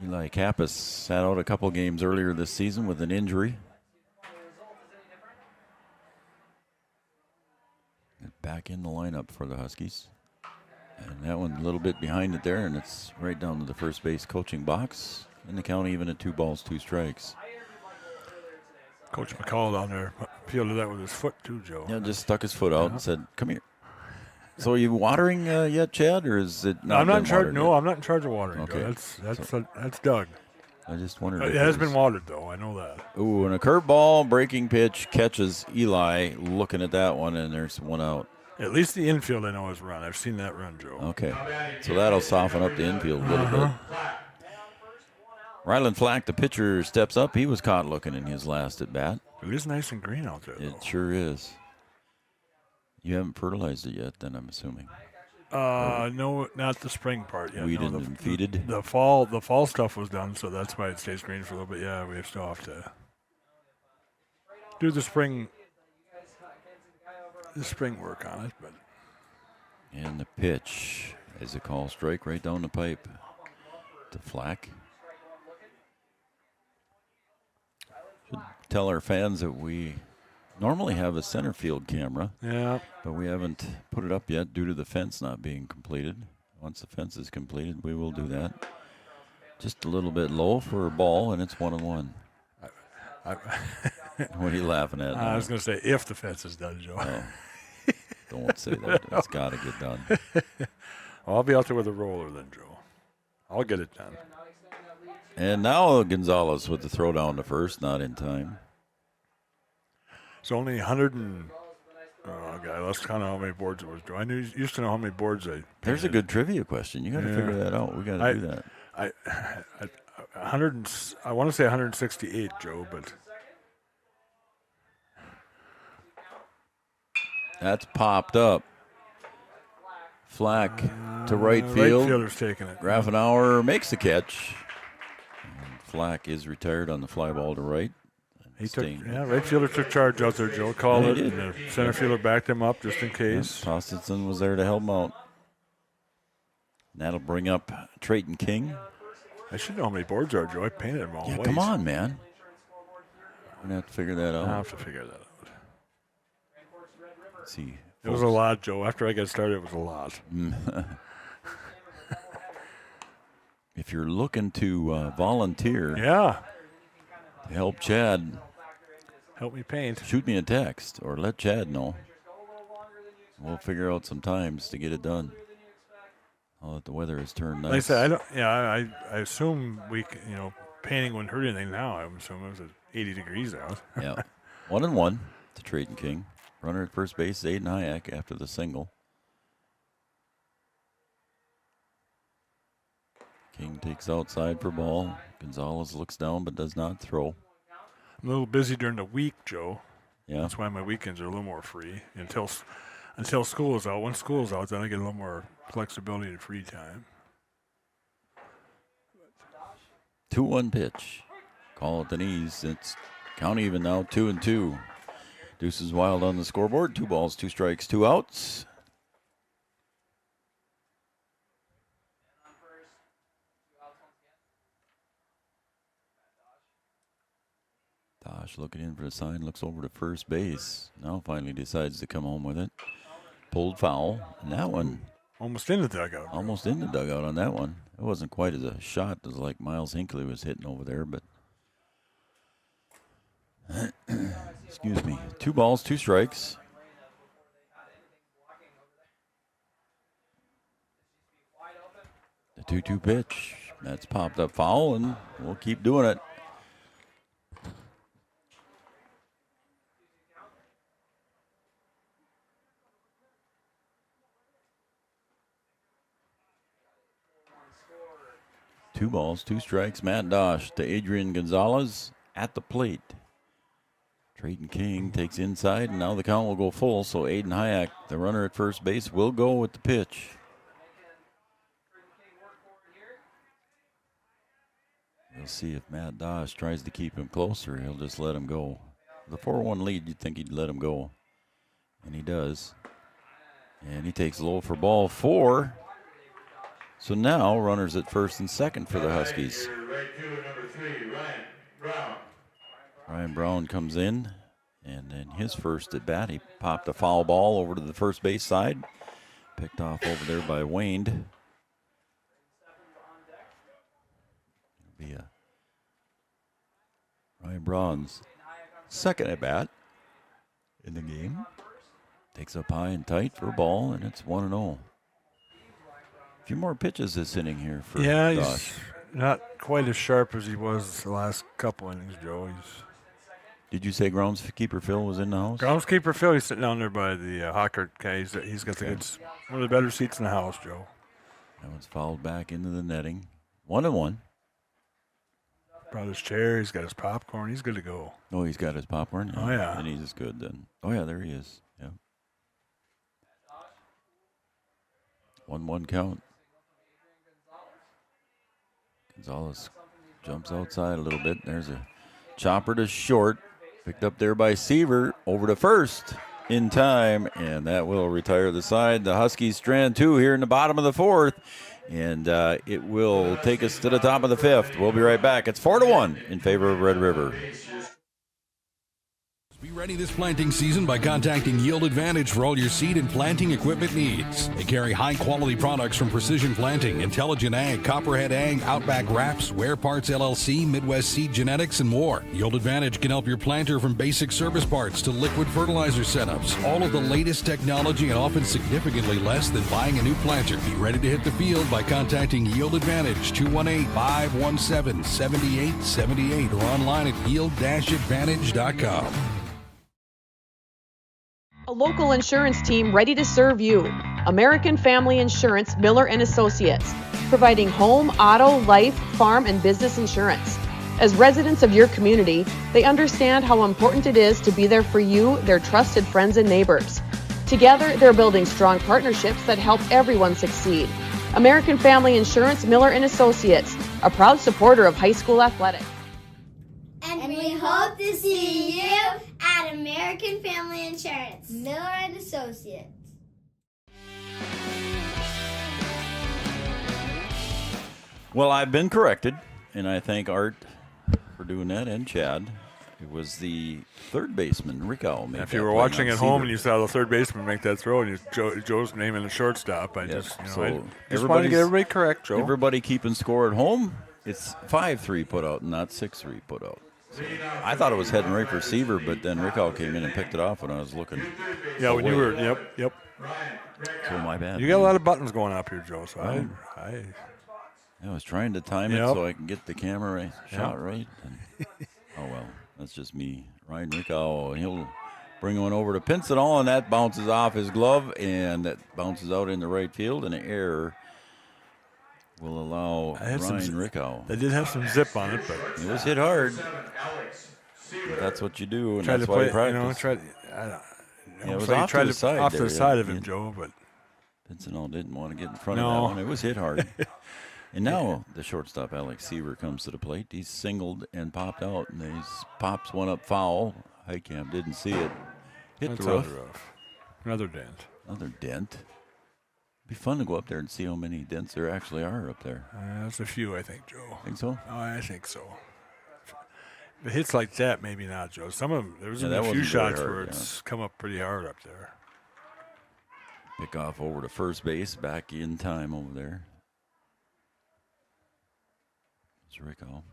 Eli Kappas sat out a couple games earlier this season with an injury. Back in the lineup for the Huskies. And that one a little bit behind it there, and it's right down to the first base coaching box. And the count even at 2 balls, 2 strikes. Coach McCall down there fielded that with his foot too, Joe. Yeah, just stuck his foot out and said, "Come here." So are you watering yet, Chad, or is it not? I'm not in charge. No, I'm not in charge of watering. Okay, Joe. That's Doug. I just wondered. It has been watered though. I know that. Ooh, and a curveball, breaking pitch catches Eli. Looking at that one, and there's one out. At least the infield I know is run. I've seen that run, Joe. Okay, so that'll soften up the infield a little bit. Ryland Flack, the pitcher, steps up. He was caught looking in his last at bat. It is nice and green out there, though. It sure is. You haven't fertilized it yet, then I'm assuming. No, not the spring part yet. Weeded no, and feeded. The fall stuff was done, so that's why it stays green for a little bit. Yeah, we still have to do the spring work on it, but. And the pitch is a call strike right down the pipe to Flack. Should tell our fans that we normally have a center field camera. Yeah. But we haven't put it up yet due to the fence not being completed. Once the fence is completed, we will do that. Just a little bit low for a ball, and it's 1-1. What are you laughing at? I was going to say, if the fence is done, Joe. Oh, don't say that. It's got to get done. I'll be out there with a roller then, Joe. I'll get it done. And now Gonzalez with the throw down to first, not in time. It's only 100 and... Oh, God, let's count how many boards it was, Joe. I used to know how many boards I painted. There's a good trivia question. You got to figure that out. We got to do that. I want to say 168, Joe, but... That's popped up. Flack to right field. Right fielder's taking it. Grafenauer makes the catch. And Flack is retired on the fly ball to right. Right fielder took charge out there, Joe. Called it, and the center fielder backed him up just in case. Yep, Tostenson was there to help him out. And that'll bring up Trayton King. I should know how many boards are, Joe. I painted them all. Yeah, come on, man. We're going to have to figure that out. I'll have to figure that out. Let's see. It was a lot, Joe. After I got started, it was a lot. If you're looking to volunteer to help Chad, help me paint, shoot me a text or let Chad know. We'll figure out some times to get it done. I'll let the weather has turned nice. Like I said, I assume painting wouldn't hurt anything now. I'm assuming it was 80 degrees out. Yeah. 1-1 to Trayton King. Runner at first base, Aiden Hayek after the single. King takes outside for ball. Gonzalez looks down but does not throw. I'm a little busy during the week, Joe. Yeah. That's why my weekends are a little more free until school is out. Once school is out, then I get a little more flexibility and free time. 2-1 pitch. Call at the knees. It's count even now, 2-2. Deuces Wild on the scoreboard. 2 balls, 2 strikes, 2 outs. Dosh looking in for the sign, looks over to first base. Now finally decides to come home with it. Pulled foul, and that one. Almost in the dugout. Almost in the dugout on that one. It wasn't quite as a shot as like Miles Hinckley was hitting over there, but. Excuse me. 2 balls, 2 strikes. The 2-2 pitch. That's popped up foul, and we'll keep doing it. Two balls, 2 strikes. Matt Dosh to Adrian Gonzalez at the plate. Trayton King takes inside, and now the count will go full, so Aiden Hayek, the runner at first base, will go with the pitch. We'll see if Matt Dosh tries to keep him closer. He'll just let him go. The 4-1 lead, you'd think he'd let him go, and he does. And he takes low for ball 4. So now runners at first and second for the Huskies. Ryan Brown comes in, and in his first at bat, he popped a foul ball over to the first base side. Picked off over there by Wayne. It'll be Ryan Brown's second at bat in the game. Takes up high and tight for a ball, and it's 1-0. A few more pitches this inning here for He's Dosh. not quite as sharp as he was the last couple innings, Joe. Did you say groundskeeper Phil was in the house? Groundskeeper Phil, he's sitting down there by the Hockert guy. He's got one of the better seats in the house, Joe. That one's fouled back into the netting. 1-1. Brought his chair. He's got his popcorn. He's good to go. Oh, he's got his popcorn? Oh, yeah. And he's good then. Oh, yeah, there he is. Yeah. 1-1 count. Gonzalez jumps outside a little bit. There's a chopper to short. Picked up there by Seaver. Over to first in time, and that will retire the side. The Huskies strand 2 here in the bottom of the 4th, and it will take us to the top of the 5th. We'll be right back. It's 4-1 in favor of Red River. Be ready this planting season by contacting Yield Advantage for all your seed and planting equipment needs. They carry high-quality products from Precision Planting, Intelligent Ag, Copperhead Ag, Outback Wraps, Wear Parts LLC, Midwest Seed Genetics, and more. Yield Advantage can help your planter from basic service parts to liquid fertilizer setups. All of the latest technology and often significantly less than buying a new planter. Be ready to hit the field by contacting Yield Advantage, 218-517-7878, or online at yield-advantage.com. A local insurance team ready to serve you. American Family Insurance, Miller & Associates, providing home, auto, life, farm, and business insurance. As residents of your community, they understand how important it is to be there for you, their trusted friends and neighbors. Together, they're building strong partnerships that help everyone succeed. American Family Insurance, Miller & Associates, a proud supporter of high school athletics. And we hope to see you at American Family Insurance, Miller & Associates. Well, I've been corrected, and I thank Art for doing that, and Chad. It was the third baseman, Rickow. If you were watching at home and you saw the third baseman make that throw, and Joe's name in the shortstop, I just wanted to get everybody correct, Joe. Everybody keeping score at home. It's 5-3 put out, not 6-3 put out. So I thought it was heading right for Seaver, but then Rickow came in and picked it off when I was looking. Yeah, when you were, yep. So my bad. You got a lot of buttons going up here, Joe. So I was trying to time it so I can get the camera shot right. And, oh well, that's just me. Ryan Rickow, he'll bring one over to Pincenal, and that bounces off his glove, and that bounces out into right field, and an error will allow Ryan Rickow. They did have some zip on it, but it was hit hard. But that's what you do, and that's why you practice. It was off to the side. Off to the side of him, Joe. But Pincenal didn't want to get in front of that one. It was hit hard. And now the shortstop, Alex Seaver, comes to the plate. He's singled and popped out, and he pops one up foul. Heitkamp didn't see it. Hit the roof. Another dent. Another dent. It'd be fun to go up there and see how many dents there actually are up there. That's a few, I think, Joe. Think so? Oh, I think so. If it hits like that, maybe not, Joe. Some of them, there's a few shots where it's come up pretty hard up there. Pick off over to first base, back in time over there. It's Rickow.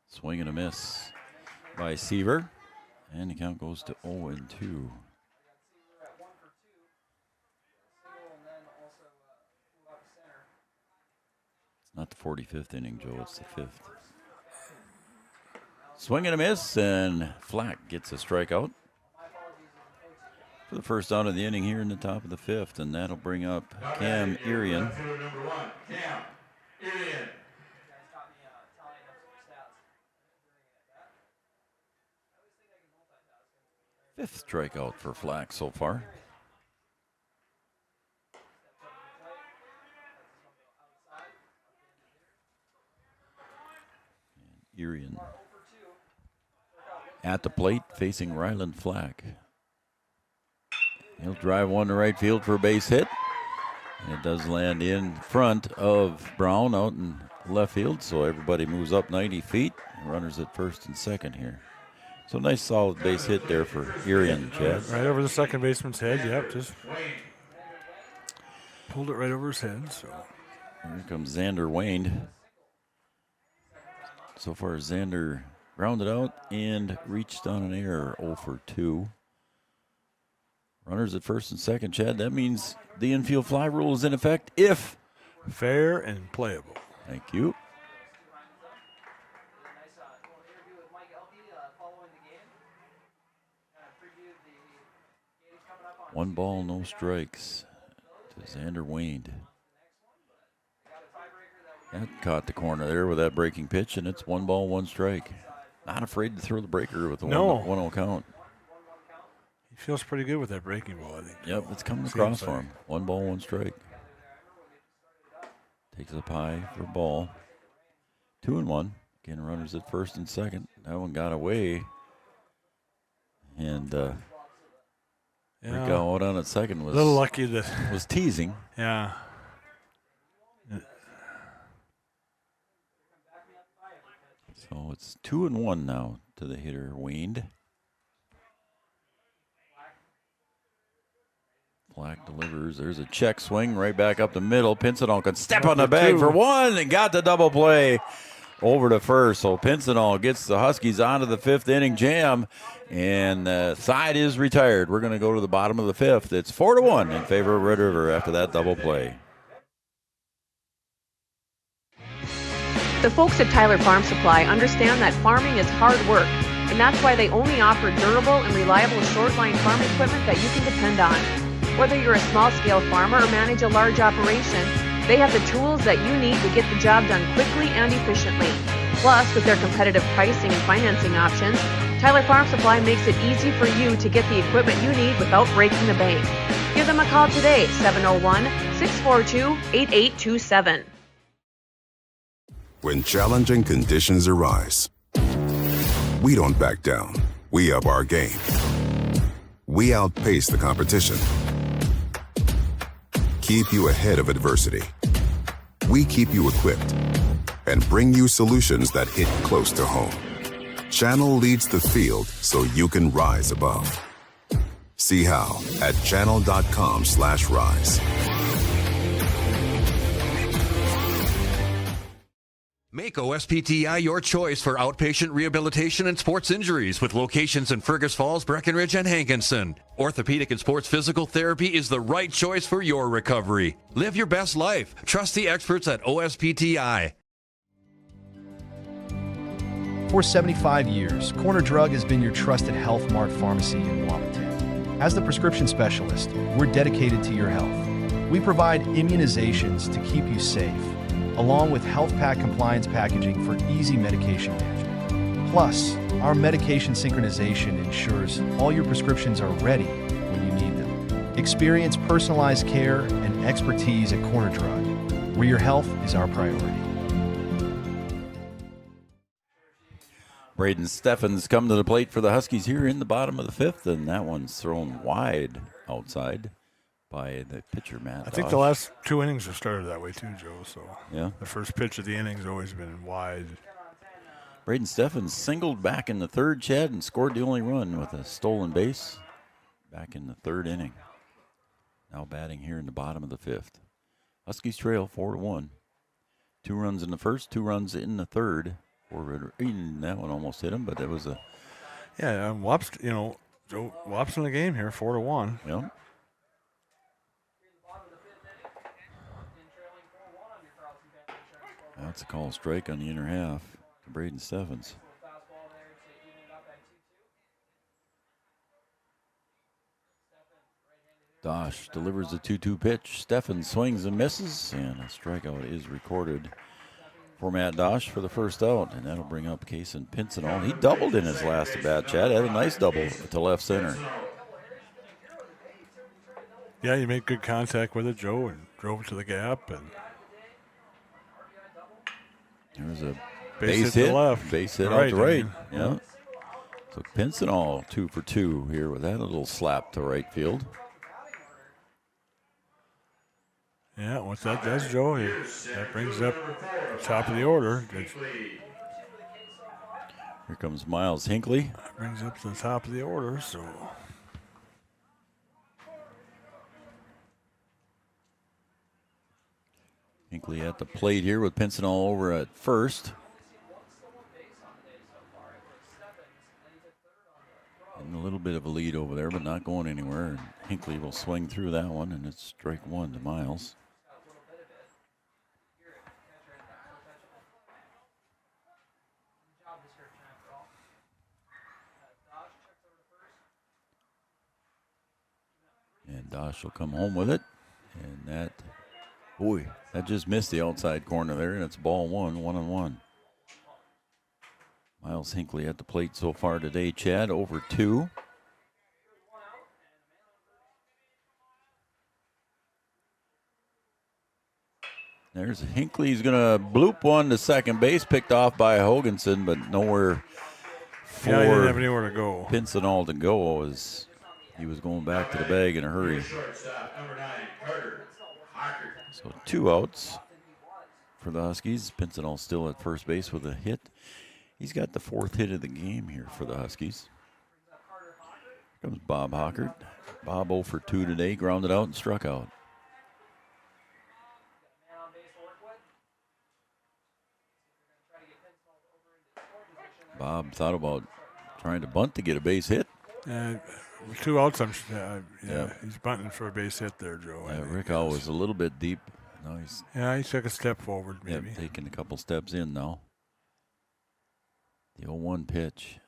Swing and a miss by Seaver. And the count goes to 0-2. It's not the 45th inning, Joe. It's the 5th. Swing and a miss, and Flack gets a strikeout for the first out of the inning here in the top of the 5th, and that'll bring up Cam Irian. Fifth strikeout for Flack so far. And Irian at the plate facing Ryland Flack. He'll drive one to right field for a base hit. And it does land in front of Brown out in left field, so everybody moves up 90 feet. Runners at first and second here. So nice solid base hit there for Irian, Chad. Right over the second baseman's head, just pulled it right over his head. So Here comes Xander Wayne. So far, Xander grounded out and reached on an error, 0 for 2. Runners at first and second, Chad. That means the infield fly rule is in effect if fair and playable. Thank you. One ball, no strikes to Xander Wayne. That caught the corner there with that breaking pitch, and it's 1 ball, 1 strike. Not afraid to throw the breaker with the 1-0 count. He feels pretty good with that breaking ball, I think. Yep, it's coming across for him. 1 ball, 1 strike. Takes up high for a ball. 2-1. Again, runners at first and second. That one got away. And Rick out on at second was a little lucky that was teasing. Yeah. So it's 2-1 now to the hitter, Wayne. Flack delivers. There's a check swing right back up the middle. Pincinel can step on the bag for 1 and got the double play over to first. So Pincinel gets the Huskies onto the 5th inning jam, and the side is retired. We're going to go to the bottom of the 5th. It's 4-1 in favor of Red River after that double play. The folks at Tyler Farm Supply understand that farming is hard work, and that's why they only offer durable and reliable short-line farm equipment that you can depend on. Whether you're a small-scale farmer or manage a large operation, they have the tools that you need to get the job done quickly and efficiently. Plus, with their competitive pricing and financing options, Tyler Farm Supply makes it easy for you to get the equipment you need without breaking the bank. Give them a call today, 701-642-8827. When challenging conditions arise, we don't back down. We up our game. We outpace the competition. Keep you ahead of adversity. We keep you equipped and bring you solutions that hit close to home. Channel leads the field so you can rise above. See how at channel.com/rise. Make OSPTI your choice for outpatient rehabilitation and sports injuries with locations in Fergus Falls, Breckenridge, and Hankinson. Orthopedic and sports physical therapy is the right choice for your recovery. Live your best life. Trust the experts at OSPTI. For 75 years, Corner Drug has been your trusted Health Mart pharmacy in Wahpeton. As the prescription specialist, we're dedicated to your health. We provide immunizations to keep you safe, along with health pack compliance packaging for easy medication management. Plus, our medication synchronization ensures all your prescriptions are ready when you need them. Experience personalized care and expertise at Corner Drug, where your health is our priority. Braden Steffens come to the plate for the Huskies here in the bottom of the 5th, and that one's thrown wide outside by the pitcher, Matt. I think the last 2 innings have started that way too, Joe. So yeah, the first pitch of the inning's always been wide. Braden Steffens singled back in the 3rd, Chad, and scored the only run with a stolen base back in the 3rd inning. Now batting here in the bottom of the 5th. Huskies trail 4-1. 2 runs in the 1st, 2 runs in the 3rd. That one almost hit him, but it was a Wops. Joe Wops in the game here, 4-1. Yeah. That's a call strike on the inner half to Braden Steffens. Dosh delivers a 2-2 pitch. Steffens swings and misses, and a strikeout is recorded for Matt Dosh for the first out, and that'll bring up Kason Pincinel. He doubled in his last at-bat, Chad. Had a nice double to left center. Yeah, you made good contact with it, Joe, and drove it to the gap, and there's a base hit to the left. Base hit out to right. Yeah. So Pincinel 2 for 2 here with that little slap to right field. Yeah, once that does, Joe, that brings up the top of the order. Here comes Miles Hinckley. That brings up to the top of the order, so. Hinkley at the plate here with Pincinel over at first. And a little bit of a lead over there, but not going anywhere. And Hinkley will swing through that one, and it's strike one to Miles. And Dosh will come home with it. And that, boy, that just missed the outside corner there, and it's ball one, 1-1. Miles Hinkley at the plate so far today, Chad, over 2. There's Hinkley. He's going to bloop one to second base, picked off by Hoganson, but nowhere for he didn't have anywhere to go. Pincinel to go as he was going back to the bag in a hurry. So 2 outs for the Huskies. Pincinel still at first base with a hit. He's got the 4th hit of the game here for the Huskies. Here comes Bob Hockert. Bob 0 for 2 today, grounded out and struck out. Bob thought about trying to bunt to get a base hit. 2 outs, he's bunting for a base hit there, Joe. Rickow was a little bit deep. No, he took a step forward, maybe. Taking a couple steps in now. The 0-1 pitch.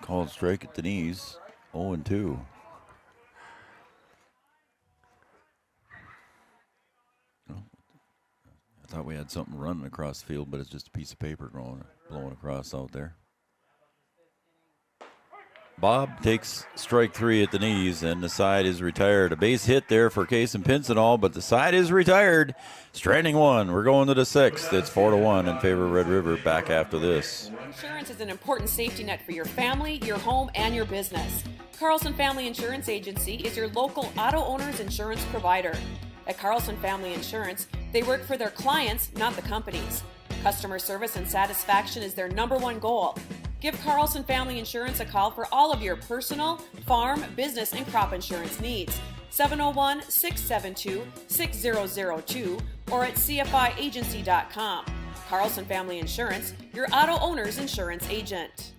Called strike at the knees. 0-2. I thought we had something running across the field, but it's just a piece of paper blowing across out there. Bob takes strike 3 at the knees, and the side is retired. A base hit there for Case and Pincinel, but the side is retired. Stranding 1. We're going to the 6th. It's 4-1 in favor of Red River. Back after this. Insurance is an important safety net for your family, your home, and your business. Carlson Family Insurance Agency is your local auto owner's insurance provider. At Carlson Family Insurance, they work for their clients, not the companies. Customer service and satisfaction is their #1 goal. Give Carlson Family Insurance a call for all of your personal, farm, business, and crop insurance needs. 701-672-6002 or at cfiagency.com. Carlson Family Insurance, your auto owner's insurance agent.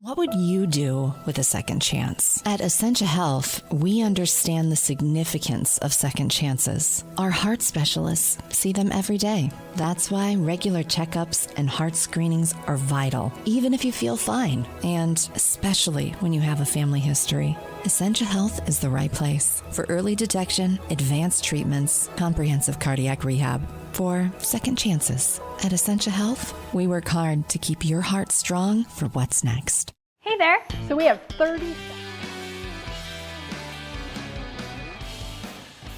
What would you do with a second chance? At Essentia Health, we understand the significance of second chances. Our heart specialists see them every day. That's why regular checkups and heart screenings are vital, even if you feel fine, and especially when you have a family history. Essentia Health is the right place for early detection, advanced treatments, comprehensive cardiac rehab, for second chances. At Essentia Health, we work hard to keep your heart strong for what's next. Hey there. So we have 30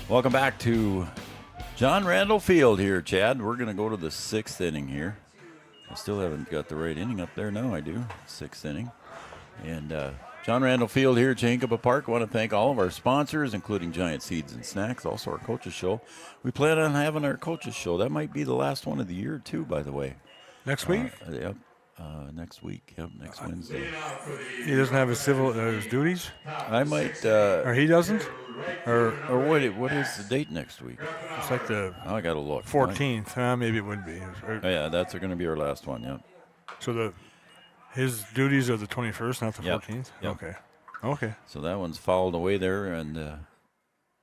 Welcome back to John Randall Field here, Chad. We're going to go to the 6th inning here. I still haven't got the right inning up there. No, I do. 6th inning. And John Randall Field here at Chankaba Park. I want to thank all of our sponsors, including Giant Seeds and Snacks, also our coaches show. We plan on having our coaches show. That might be the last one of the year, too, by the way. Next week? Yep. Next week. Yep, next Wednesday. He doesn't have his his duties? I might. Or he doesn't? Or what is the date next week? It's like the I got to look. 14th. Maybe it wouldn't be. Yeah, that's going to be our last one, yeah. So his duties are the 21st, not the 14th? Yep. Okay. So that one's fouled away there, and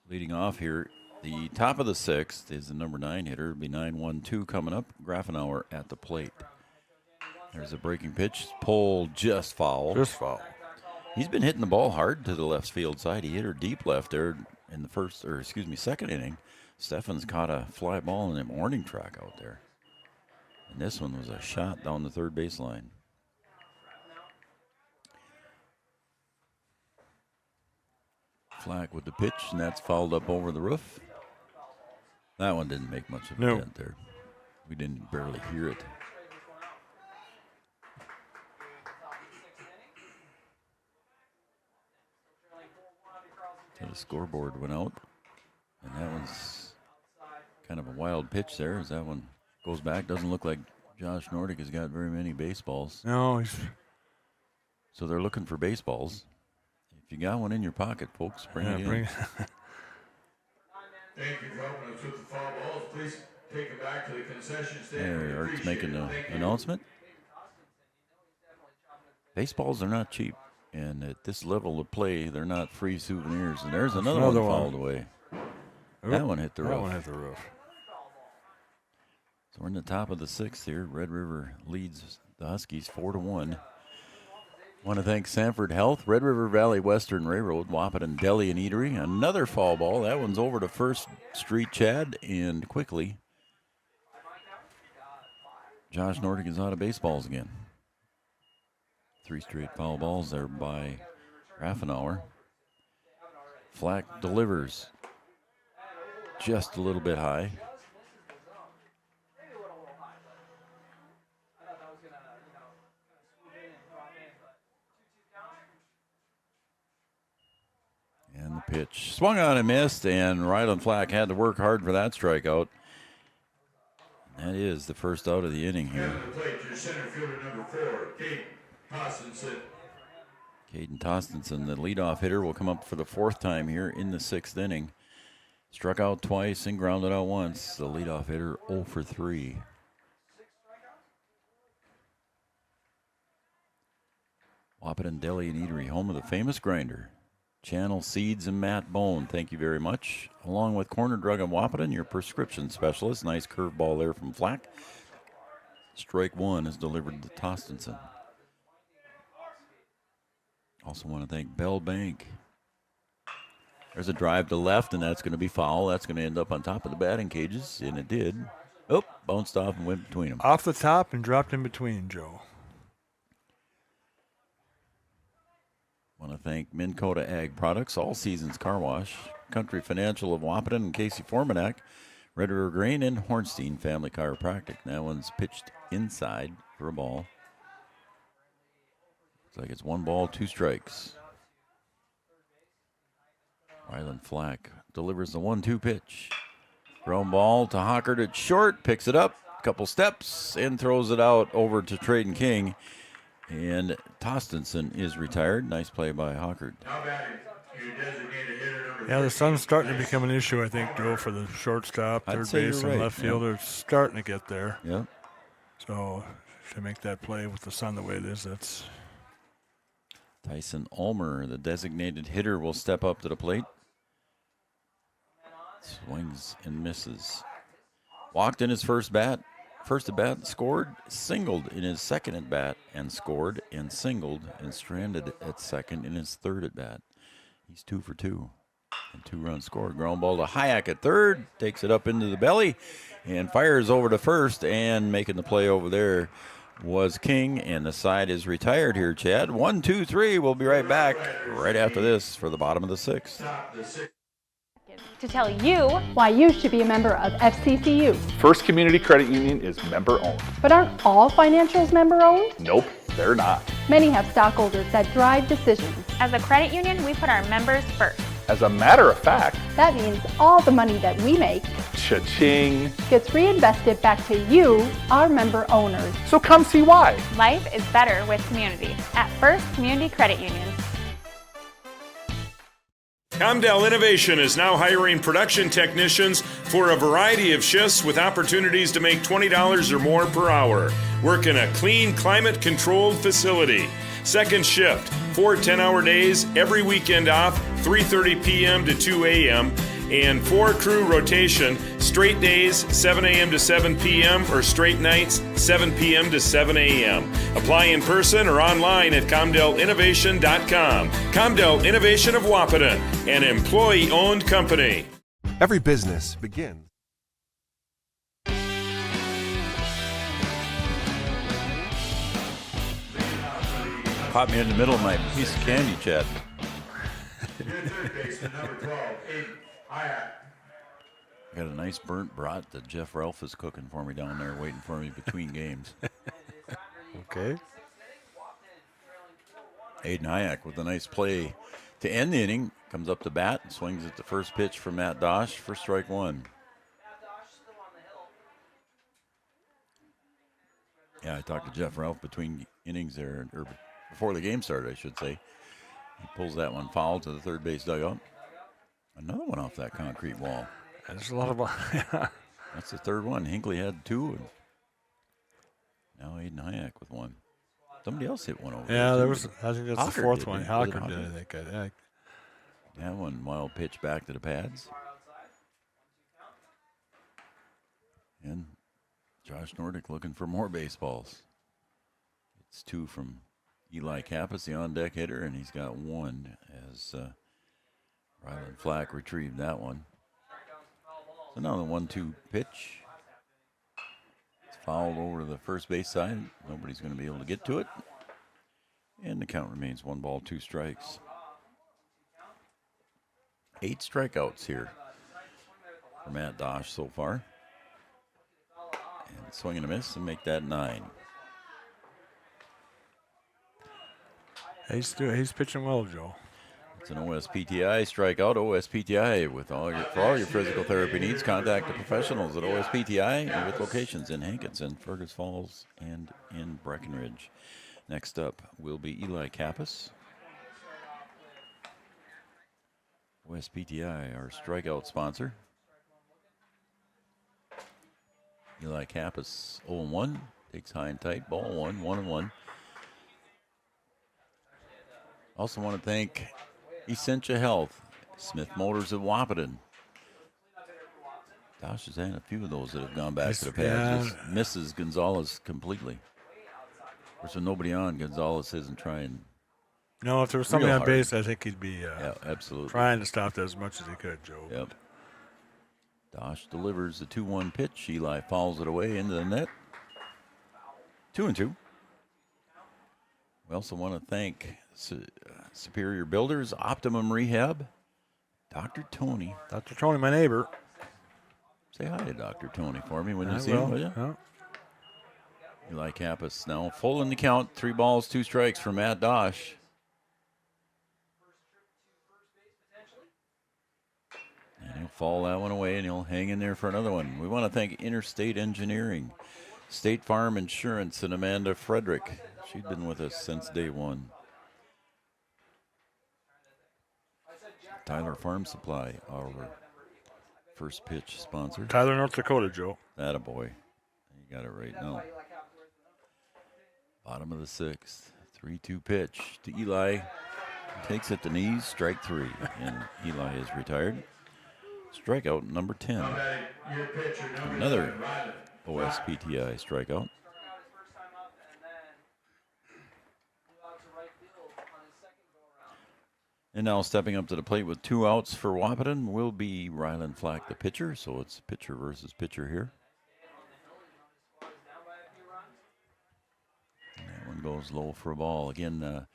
leading off here, the top of the 6th is the number 9 hitter. It'll be 9-1-2 coming up. Grafenauer at the plate. There's a breaking pitch. Pulled just foul. Just foul. He's been hitting the ball hard to the left field side. He hit her deep left there in the second inning. Steffens caught a fly ball in the warning track out there. And this one was a shot down the third baseline. Flack with the pitch, and that's fouled up over the roof. That one didn't make much of a dent there. We didn't barely hear it. So the scoreboard went out, and that one's kind of a wild pitch there as that one goes back. Doesn't look like Josh Nordic has got very many baseballs. No. So they're looking for baseballs. If you got one in your pocket, folks, bring it in. Thank you for helping us with the foul balls. Please take it back to the concession stand. There, Art's making the announcement. Baseballs are not cheap, and at this level of play, they're not free souvenirs. And there's another one fouled away. That one hit the roof. That one hit the roof. So we're in the top of the 6th here. Red River leads the Huskies 4-1. Want to thank Sanford Health, Red River Valley Western Railroad, Wahpeton Deli and Eatery. Another foul ball. That one's over to First Street, Chad, and quickly Josh Nordic is out of baseballs again. 3 straight foul balls there by Raffenauer. Flack delivers just a little bit high. And the pitch swung on and missed, and Ryland Flack had to work hard for that strikeout. That is the first out of the inning here. Caden Tostenson, the leadoff hitter, will come up for the 4th time here in the 6th inning. Struck out twice and grounded out once. The leadoff hitter 0 for 3. Wahpeton Deli and Eatery, home of the famous grinder. Channel Seeds and Matt Bone, thank you very much. Along with Corner Drug and Wahpeton, your prescription specialist. Nice curveball there from Flack. Strike 1 is delivered to Tostenson. Also want to thank Bell Bank. There's a drive to left, and that's going to be foul. That's going to end up on top of the batting cages, and it did. Oh, bounced off and went between them. Off the top and dropped in between, Joe. Want to thank Minn Kota Ag Products, All Seasons Car Wash, Country Financial of Wahpeton and Casey Formanak, Red River Grain, and Hornstein Family Chiropractic. That one's pitched inside for a ball. Looks like it's 1 ball, 2 strikes. Ryland Flack delivers the 1-2 pitch. Ground ball to Hockert at short, picks it up, couple steps, and throws it out over to Traden King. And Tostenson is retired. Nice play by Hockert. Yeah, the sun's starting to become an issue, I think, Joe, for the shortstop, third base, and left fielder. It's starting to get there. Yeah. So to make that play with the sun the way it is, that's... Tyson Ulmer, the designated hitter, will step up to the plate. Swings and misses. Walked in his first at bat, scored, singled in his second at bat, and scored, and singled, and stranded at second in his third at bat. He's 2 for 2, and 2 runs scored. Ground ball to Hayek at third, takes it up into the belly, and fires over to first, and making the play over there was King, and the side is retired here, Chad. 1, 2, 3. We'll be right back right after this for the bottom of the 6th. To tell you why you should be a member of FCCU. First Community Credit Union is member owned. But aren't all financials member owned? Nope, they're not. Many have stockholders that drive decisions. As a credit union, we put our members first. As a matter of fact, that means all the money that we make, cha-ching, gets reinvested back to you, our member owners. So come see why. Life is better with community at First Community Credit Union. Comdell Innovation is now hiring production technicians for a variety of shifts with opportunities to make $20 or more per hour. Work in a clean, climate-controlled facility. Second shift, 4 10-hour days, every weekend off, 3:30 p.m. to 2 a.m., and 4-crew rotation, straight days, 7 a.m. to 7 p.m., or straight nights, 7 p.m. to 7 a.m. Apply in person or online at ComdellInnovation.com. Comdell Innovation of Wahpeton, an employee-owned company. Every business begins. Caught me in the middle of my piece of candy, Chad. I got a nice burnt brat that Jeff Ralph is cooking for me down there, waiting for me between games. Okay. Aiden Hayek with a nice play to end the inning. Comes up to bat and swings at the first pitch from Matt Dosh for strike 1. Yeah, I talked to Jeff Ralph between innings there, or before the game started, I should say. He pulls that one foul to the third base dugout. Another one off that concrete wall. There's a lot of. That's the third one. Hinckley had 2. And now Aiden Hayek with 1. Somebody else hit 1 over. Yeah, there was. I think that's Hocker the 4th did, one. was it Hocker Hocker? did, I think. That one wild pitch back to the pads. And Josh Nordic looking for more baseballs. It's 2 from Eli Kappas, the on-deck hitter, and he's got 1 as Ryland Flack retrieved that one. So now the 1-2 pitch. It's fouled over to the first base side. Nobody's going to be able to get to it. And the count remains 1 ball, 2 strikes. 8 strikeouts here for Matt Dosh so far. And swing and a miss and make that 9. He's pitching well, Joe. It's an OSPTI strikeout. OSPTI for all your physical therapy needs. Contact the professionals at OSPTI with locations in Hankinson, Fergus Falls, and in Breckenridge. Next up will be Eli Kappas. OSPTI, our strikeout sponsor. Eli Kappas 0-1, takes high and tight, ball 1, 1-1. Also want to thank Essentia Health, Smith Motors of Wahpeton. Dosh has had a few of those that have gone back to the pads. Just misses Gonzalez completely. Of course, with nobody on, Gonzalez isn't trying. No, if there was somebody on base, I think he'd be absolutely trying to stop that as much as he could, Joe. Yep. Dosh delivers the 2-1 pitch. Eli fouls it away into the net. 2-2. We also want to thank Superior Builders, Optimum Rehab, Dr. Tony. Dr. Tony, my neighbor. Say hi to Dr. Tony for me when you I see will. him, will you? Yeah. Eli Kappas now full in the count. 3 balls, 2 strikes for Matt Dosh. And he'll fall that one away, and he'll hang in there for another one. We want to thank Interstate Engineering, State Farm Insurance, and Amanda Frederick. She's been with us since day 1. Tyler Farm Supply, our first pitch sponsor. Tyler, North Dakota, Joe. Attaboy. You got it right now. Bottom of the 6th. 3-2 pitch to Eli. Takes it to knees, strike 3. And Eli is retired. Strikeout number 10. Another OSPTI strikeout. And now stepping up to the plate with 2 outs for Wahpeton will be Ryland Flack, the pitcher. So it's pitcher versus pitcher here. And that one goes low for a ball. Again,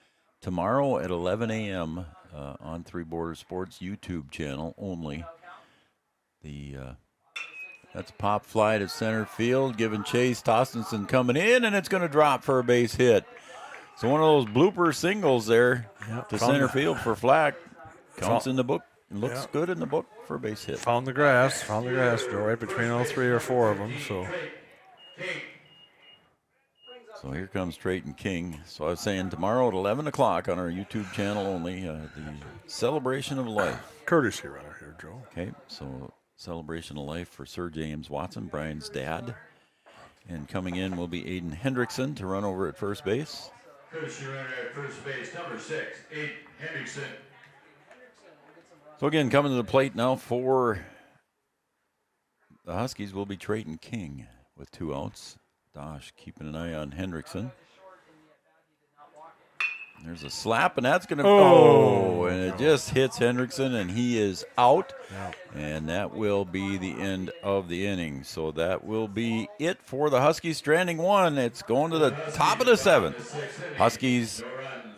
tomorrow at 11 a.m. On Three Border Sports YouTube channel only. That's a pop fly to center field, giving chase. Tostenson coming in, and it's going to drop for a base hit. So one of those blooper singles there to center field for Flack. Counts in the book and looks good in the book for a base hit. Found the grass, Joe, right between all 3 or 4 of them. So here comes Trayton King. So I was saying tomorrow at 11 o'clock on our YouTube channel only, the Celebration of Life. Courtesy runner here, Joe. Okay, so Celebration of Life for Sir James Watson, Brian's dad. And coming in will be Aiden Hendrickson to run over at first base. Courtesy runner at first base, number 6, Aiden Hendrickson. So again, coming to the plate now for the Huskies will be Trayton King with 2 outs. Dosh keeping an eye on Hendrickson. There's a slap, and that's going to and it just hits Hendrickson, and he is out. And that will be the end of the inning. So that will be it for the Huskies. Stranding 1. It's going to the top of the 7th. Huskies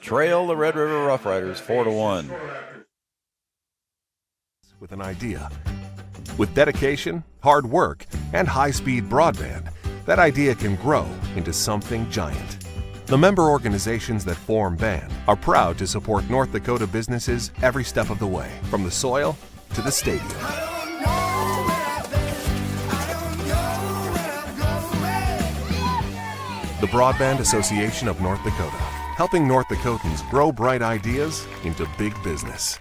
trail the Red River Rough Riders 4-1. With an idea. With dedication, hard work, and high-speed broadband, that idea can grow into something giant. The member organizations that form BAND are proud to support North Dakota businesses every step of the way, from the soil to the stadium. The Broadband Association of North Dakota, helping North Dakotans grow bright ideas into big business.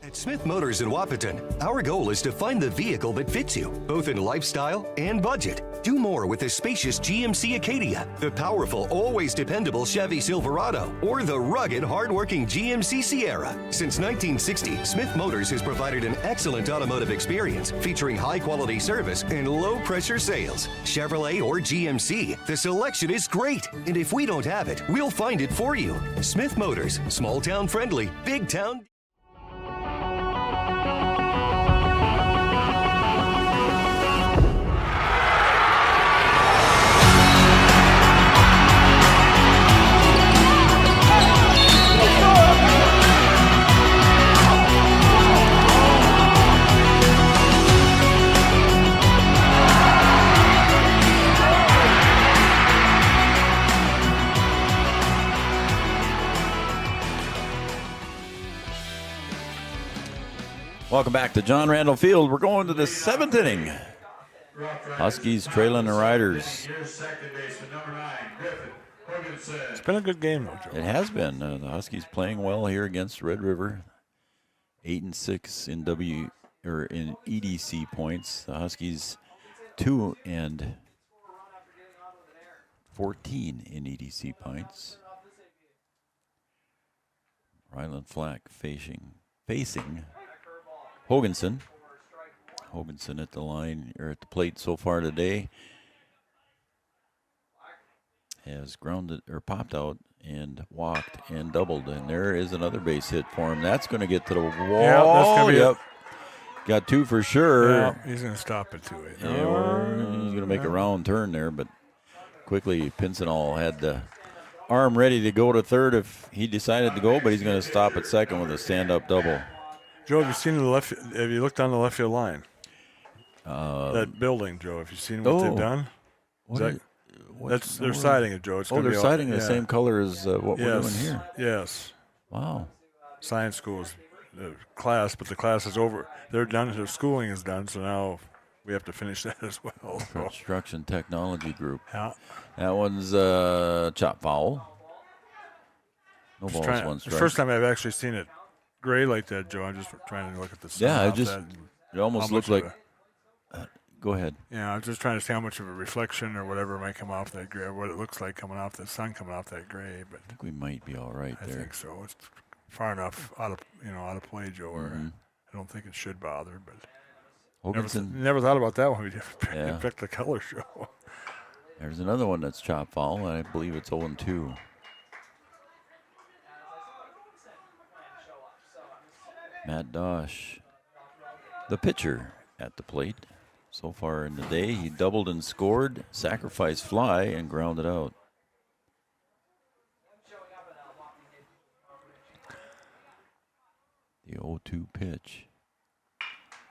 At Smith Motors in Wahpeton, our goal is to find the vehicle that fits you, both in lifestyle and budget. Do more with the spacious GMC Acadia, the powerful, always dependable Chevy Silverado, or the rugged, hardworking GMC Sierra. Since 1960, Smith Motors has provided an excellent automotive experience featuring high-quality service and low-pressure sales. Chevrolet or GMC, the selection is great. And if we don't have it, we'll find it for you. Smith Motors, small-town friendly, big-town. Welcome back to John Randall Field. We're going to the 7th inning. Huskies trailing the Riders. It's been a good game, though, Joe. It has been. The Huskies playing well here against Red River. 8-6 in in EDC points. The Huskies 2-14 in EDC points. Ryland Flack facing Hoganson. Hoganson at the line, or at the plate so far today, has grounded or popped out and walked and doubled, and there is another base hit for him. That's going to get to the wall. Yeah, that's going to be Got two for sure. Yeah, he's going to stop it too. He's going to make a round turn there, but quickly Pincinall had the arm ready to go to third if he decided to go, but he's going to stop at second with a stand-up double. Joe, have you looked on the left field line? That building, Joe. Have you seen what they've done? They're siding it, Joe. They're siding the same color as what we're doing here. Yes. Wow. Science school's class, but the class is over. They're done. Their schooling is done, so now we have to finish that as well. Construction Technology Group. Yeah. That one's chop foul. No balls, one strike. The first time I've actually seen it gray like that, Joe. I'm just trying to look at the sun. Yeah, it almost looked like. Go ahead. Yeah, I'm just trying to see how much of a reflection or whatever might come off that gray, or what it looks like coming off the sun coming off that gray. But I think we might be all right there. I think so. It's far enough out of play, Joe. Or I don't think it should bother. But never thought about that when we picked the color show. There's another one that's chop foul, and I believe it's 0-2. Matt Dosh, the pitcher, at the plate. So far in the day, he doubled and scored, sacrifice fly, and grounded out. The 0-2 pitch.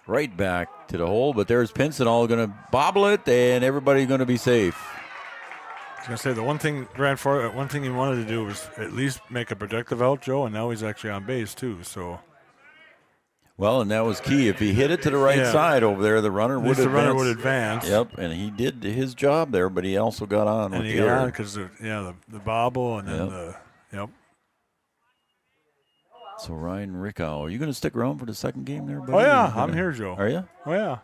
Right back to the hole, but there's Pincinall going to bobble it, and everybody's going to be safe. I was going to say, the one thing he wanted to do was at least make a productive out, Joe, and now he's actually on base, too, so... Well, and that was key. If he hit it to the right side over there, the runner would advance. The runner would advance. Yep, and he did his job there, but he also got on with the got on because the bobble and then So Ryan Rickow, are you going to stick around for the second game there, buddy? Oh yeah, I'm here, Joe. Are you? Oh yeah.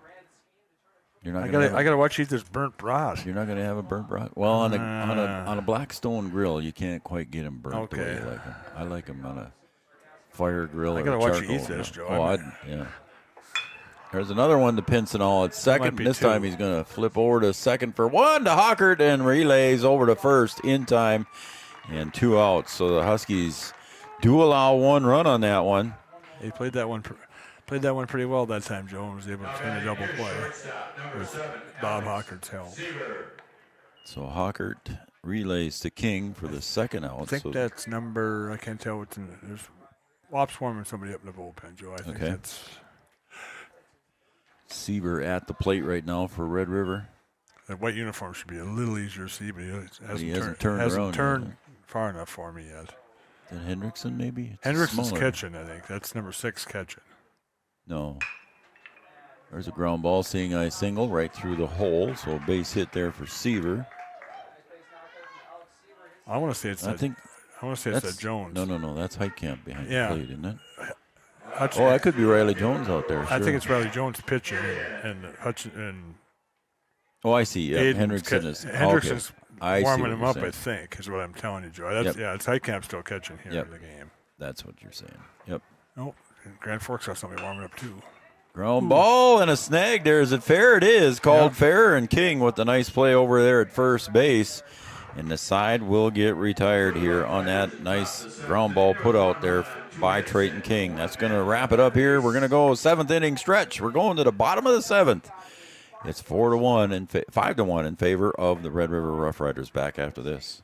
You're not. I got to watch you eat this burnt brat. You're not going to have a burnt brat. Well, on a Blackstone grill, you can't quite get them burnt the way you like them. I like them on a fire grill. I gotta watch you eat this, Joe. Yeah. There's another one to Pincinall at second. This time he's going to flip over to second for one to Hockert and relays over to first in time, and 2 outs. So the Huskies do allow 1 run on that one. He played that one pretty well that time, Joe, and was able to turn a double play with Bob Hockert's help. So Hockert relays to King for the second out. I think that's number. I can't tell what's in it. There's Wop's warming somebody up in the bullpen, Joe. I think that's Seaver at the plate right now for Red River. That white uniform should be a little easier to see, but he hasn't turned far enough for me yet. Then Hendrickson maybe? Hendrickson's catching, I think. That's number 6 catching. No. There's a ground ball, seeing eye single right through the hole, so a base hit there for Seaver. I want to say it's that Jones. No, that's Heitkamp behind the plate, isn't it? Hudson. Oh, that could be Riley Jones out there. I sure. think it's Riley Jones pitching, and Hudson and. Oh, I see. Yeah, Hendrickson is. Hendrickson's warming him up. Saying. I think is what I'm telling you, Joe. That's, Yeah, it's Heitkamp still catching here in the game. That's what you're saying. Yep. Oh, Grand Forks has somebody warming up too. Ground ball and a snag there. Is it fair? It is. Called fair, and King with the nice play over there at first base. And the side will get retired here on that nice ground ball put out there by Trayton King. That's going to wrap it up here. We're going to go 7th inning stretch. We're going to the bottom of the 7th. It's 4-1 and 5-1 in favor of the Red River Rough Riders. Back after this.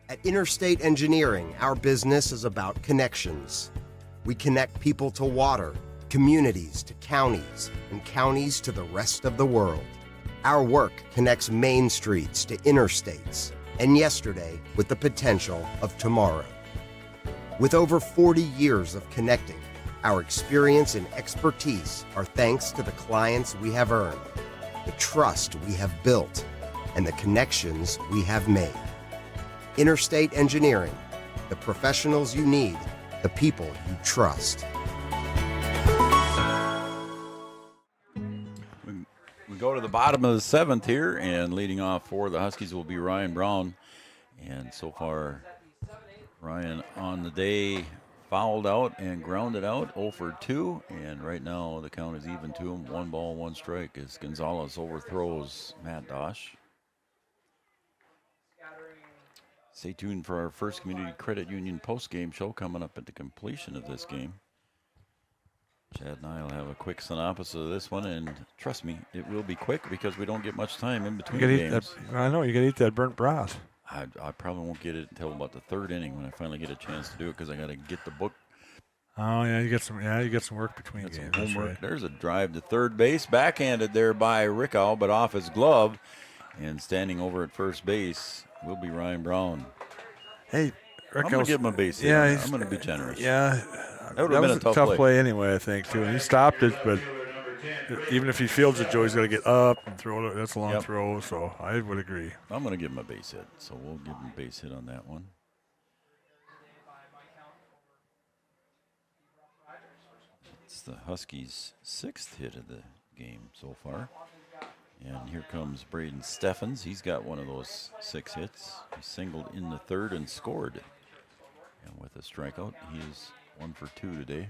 At Interstate Engineering, our business is about connections. We connect people to water, communities to counties, and counties to the rest of the world. Our work connects main streets to interstates, and yesterday with the potential of tomorrow. With over 40 years of connecting, our experience and expertise are thanks to the clients we have earned, the trust we have built, and the connections we have made. Interstate Engineering, the professionals you need, the people you trust. We go to the bottom of the 7th here, and leading off for the Huskies will be Ryan Brown. And so far, Ryan on the day fouled out and grounded out, 0 for 2. And right now the count is even to him, 1 ball, 1 strike as Gonzalez overthrows Matt Dosh. Stay tuned for our first Community Credit Union post-game show coming up at the completion of this game. Chad and I will have a quick synopsis of this one, and trust me, it will be quick because we don't get much time in between games. I know, you got to eat that burnt broth. I probably won't get it until about the 3rd inning when I finally get a chance to do it because I got to get the book. Oh, yeah, you get some work between games. Some homework. Right. There's a drive to third base, backhanded there by Rickow, but off his glove. And standing over at first base will be Ryan Brown. Hey, Rick, I'm going to give him a base hit. Yeah, I'm going to be generous. Yeah, that would have been a tough play anyway, I think, too. And he stopped it, but even if he fields it, Joey's got to get up and throw it. That's a long throw, so I would agree. I'm going to give him a base hit, so we'll give him a base hit on that one. It's the Huskies' 6th hit of the game so far. And here comes Braden Steffens. He's got one of those 6 hits. He singled in the 3rd and scored. And with a strikeout, he is 1 for 2 today.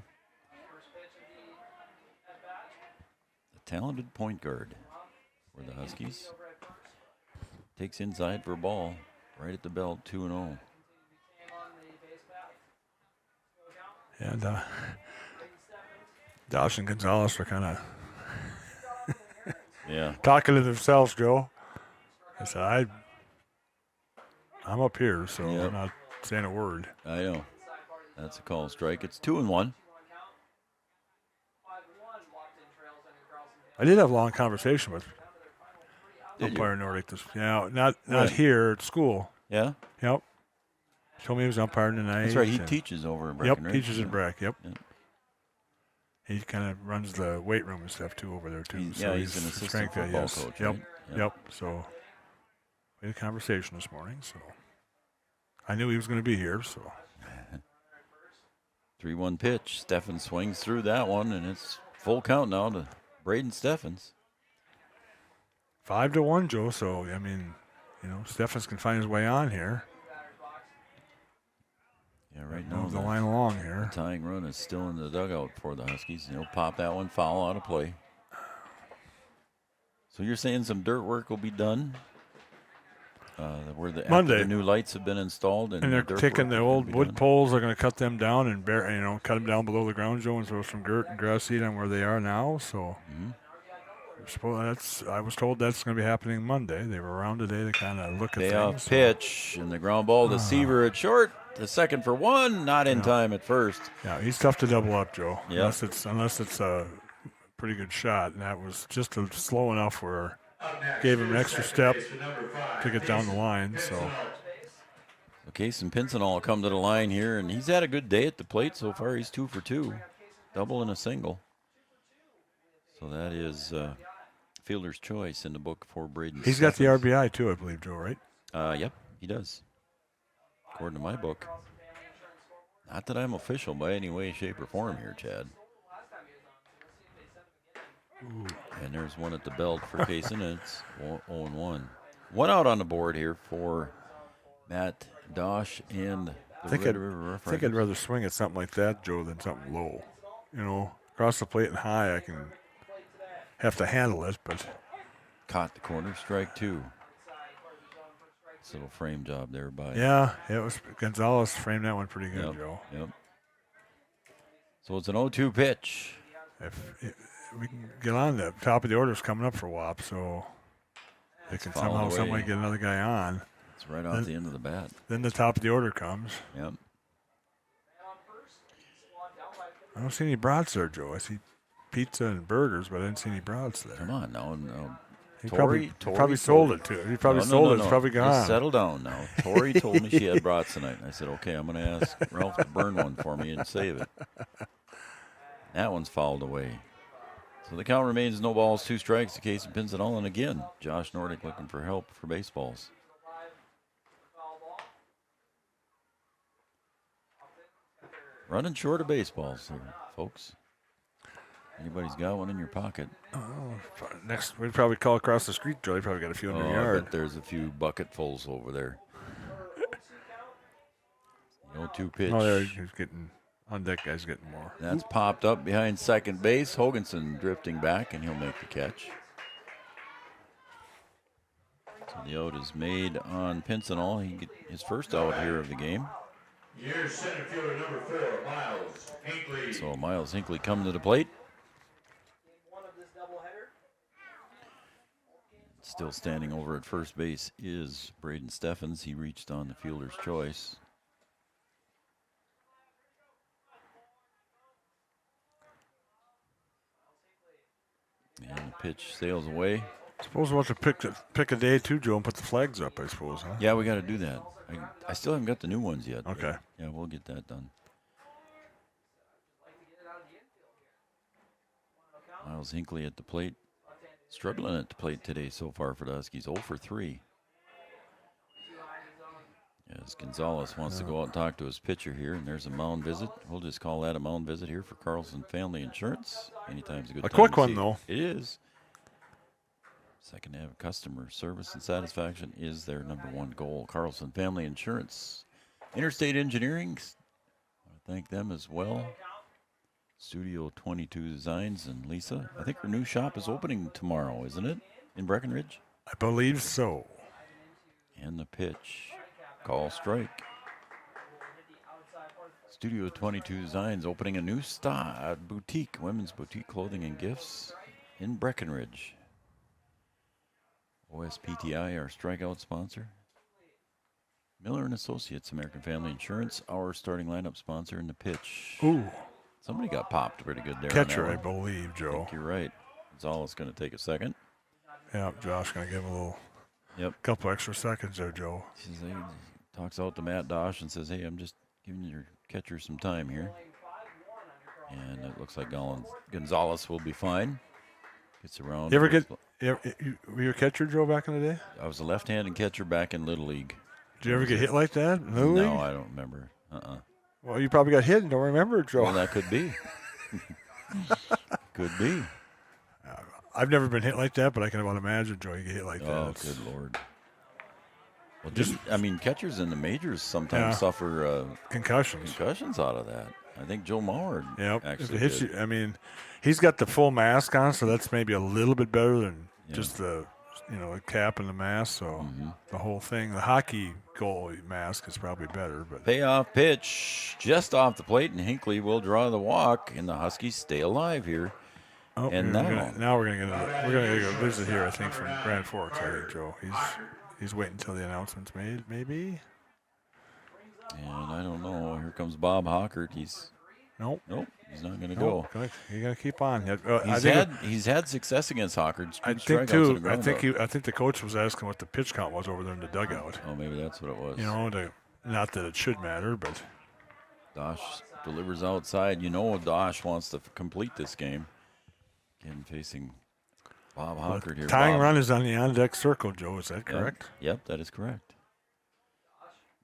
The talented point guard for the Huskies. Takes inside for a ball. Right at the belt, 2-0. And Dosh and Gonzalez are kind of talking to themselves, Joe. I said, I'm up here, so I'm not saying a word. I know. That's a call strike. It's 2-1. I did have a long conversation with umpire Nordic. Not here at school. Yeah? Yep. He told me he was umpiring tonight. That's right. He teaches over in Breckenridge. Yep, teaches in Breck. Yep. He kind of runs the weight room and stuff, too, over there, too. He's an assistant football coach, Yep, right? yep. So we had a conversation this morning, so I knew he was going to be here, so. 3-1 pitch. Steffens swings through that one, and it's full count now to Braden Steffens. 5-1, Joe, so, I mean, Steffens can find his way on here. Yeah, right now the line along here. The tying run is still in the dugout for the Huskies. He'll pop that one foul out of play. So you're saying some dirt work will be done where the Monday. After the new lights have been installed, and they're dirt taking work the old can be wood done. poles. They're going to cut them down and cut them down below the ground, Joe, and throw some dirt and grass seed on where they are now. So I was told that's going to be happening Monday. They were around today to kind of look at Payoff things. pitch and the ground ball to Seaver at short. The second for one, not in time at first. Yeah, he's tough to double up, Joe. Yep. Unless it's a pretty good shot, and that was just slow enough where gave him an extra step to get down the line. So Case and Pinson all come to the line here, and he's had a good day at the plate so far. He's 2 for 2, double and a single. So that is fielder's choice in the book for Braden. He's got the RBI too, I believe, Joe. Right? Yep, he does. According to my book. Not that I'm official by any way, shape, or form here, Chad. Ooh. And there's one at the belt for Kaysen, and it's 0-1. One out on the board here for Matt Dosh and the Red River Rough I think I'd rather swing at something like that, Joe, than something low. Across the plate and high, I can have to handle it, but. Caught the corner, strike 2. This little frame job there by. Yeah, it was Gonzalez framed that one pretty good, Yep, Joe. Yep. So it's an 0-2 pitch. If we can get on the top of the orders coming up for WAP, so they can somehow get another guy on. It's right off the end of the bat. Then the top of the order comes. Yep. I don't see any brats there, Joe. I see pizza and burgers, but I didn't see any brats there. Come on, no. He probably sold it to. He probably sold it. It's probably gone. Just settle down now. Tori told me she had brats tonight. I said, okay, I'm going to ask Ralph to burn one for me and save it. That one's fouled away. So the count remains no balls, 2 strikes to Case and Pinson. And again, Josh Nordic looking for help for baseballs. Running short of baseballs here, folks. Anybody's got one in your pocket. Oh, next, we'd probably call across the street, Joe. You probably got a few in your yard. I bet there's a few bucketfuls over there. 0-2 pitch. Oh, there he's getting on deck. Guy's getting more. That's popped up behind second base. Hoganson drifting back, and he'll make the catch. So the out is made on Pinson. He get his first out here of the game. Here's center fielder number 4, Miles Hinckley. So Miles Hinckley come to the plate. Still standing over at first base is Braden Steffens. He reached on the fielder's choice. And the pitch sails away. Suppose we'll have to pick a day too, Joe, and put the flags up, I suppose, huh? Yeah, we got to do that. I still haven't got the new ones yet. Okay. Yeah, we'll get that done. Miles Hinckley at the plate. Struggling at the plate today so far for the Huskies. 0 for 3. As Gonzalez wants to go out and talk to his pitcher here, and there's a mound visit. We'll just call that a mound visit here for Carlson Family Insurance. Anytime's a good time. A quick to one, see. though. It is. Second to have customer service and satisfaction is their number 1 goal. Carlson Family Insurance. Interstate Engineering. I want to thank them as well. Studio 22 Designs and Lisa. I think her new shop is opening tomorrow, isn't it? In Breckenridge? I believe so. And the pitch. Call strike. Studio 22 Designs opening a new boutique, women's boutique clothing and gifts in Breckenridge. OSPTI, our strikeout sponsor. Miller and Associates, American Family Insurance, our starting lineup sponsor in the pitch. Ooh. Somebody got popped pretty good there. Catcher, I believe, Joe. I think you're right. Gonzalez going to take a second. Yeah, Josh going to give a couple extra seconds there, Joe. He talks out to Matt Dosh and says, hey, I'm just giving your catcher some time here. And it looks like Gonzalez will be fine. Gets around. Were you a catcher, Joe, back in the day? I was a left-handed catcher back in Little League. Did you ever get hit like that in Little League? No, I don't remember. Well, you probably got hit and don't remember it, Joe. Well, that could be. Could be. I've never been hit like that, but I can about imagine, Joe, you get hit like that. Oh, good Lord. Well, catchers in the majors sometimes suffer concussions out of that. I think Joe Mauer actually if it hits did. you, he's got the full mask on, so that's maybe a little bit better than just the the cap and the mask, so the whole thing. The hockey goalie mask is probably better. But payoff pitch just off the plate, and Hinckley will draw the walk, and the Huskies stay alive here. Oh, and now we're gonna get a visit here, I think, from Grand Forks. I think Joe. He's waiting until the announcement's made, maybe. And I don't know. Here comes Bob Hockert. Nope. He's not going to go. He's going to keep on. He's had success against Hockert. I think too. I think the coach was asking what the pitch count was over there in the dugout. Oh, maybe that's what it was. Not that it should matter, but Dosh delivers outside. Dosh wants to complete this game. Again, facing Bob Hockert here. Tying run is on the on-deck circle, Joe. Is that correct? Yep, that is correct.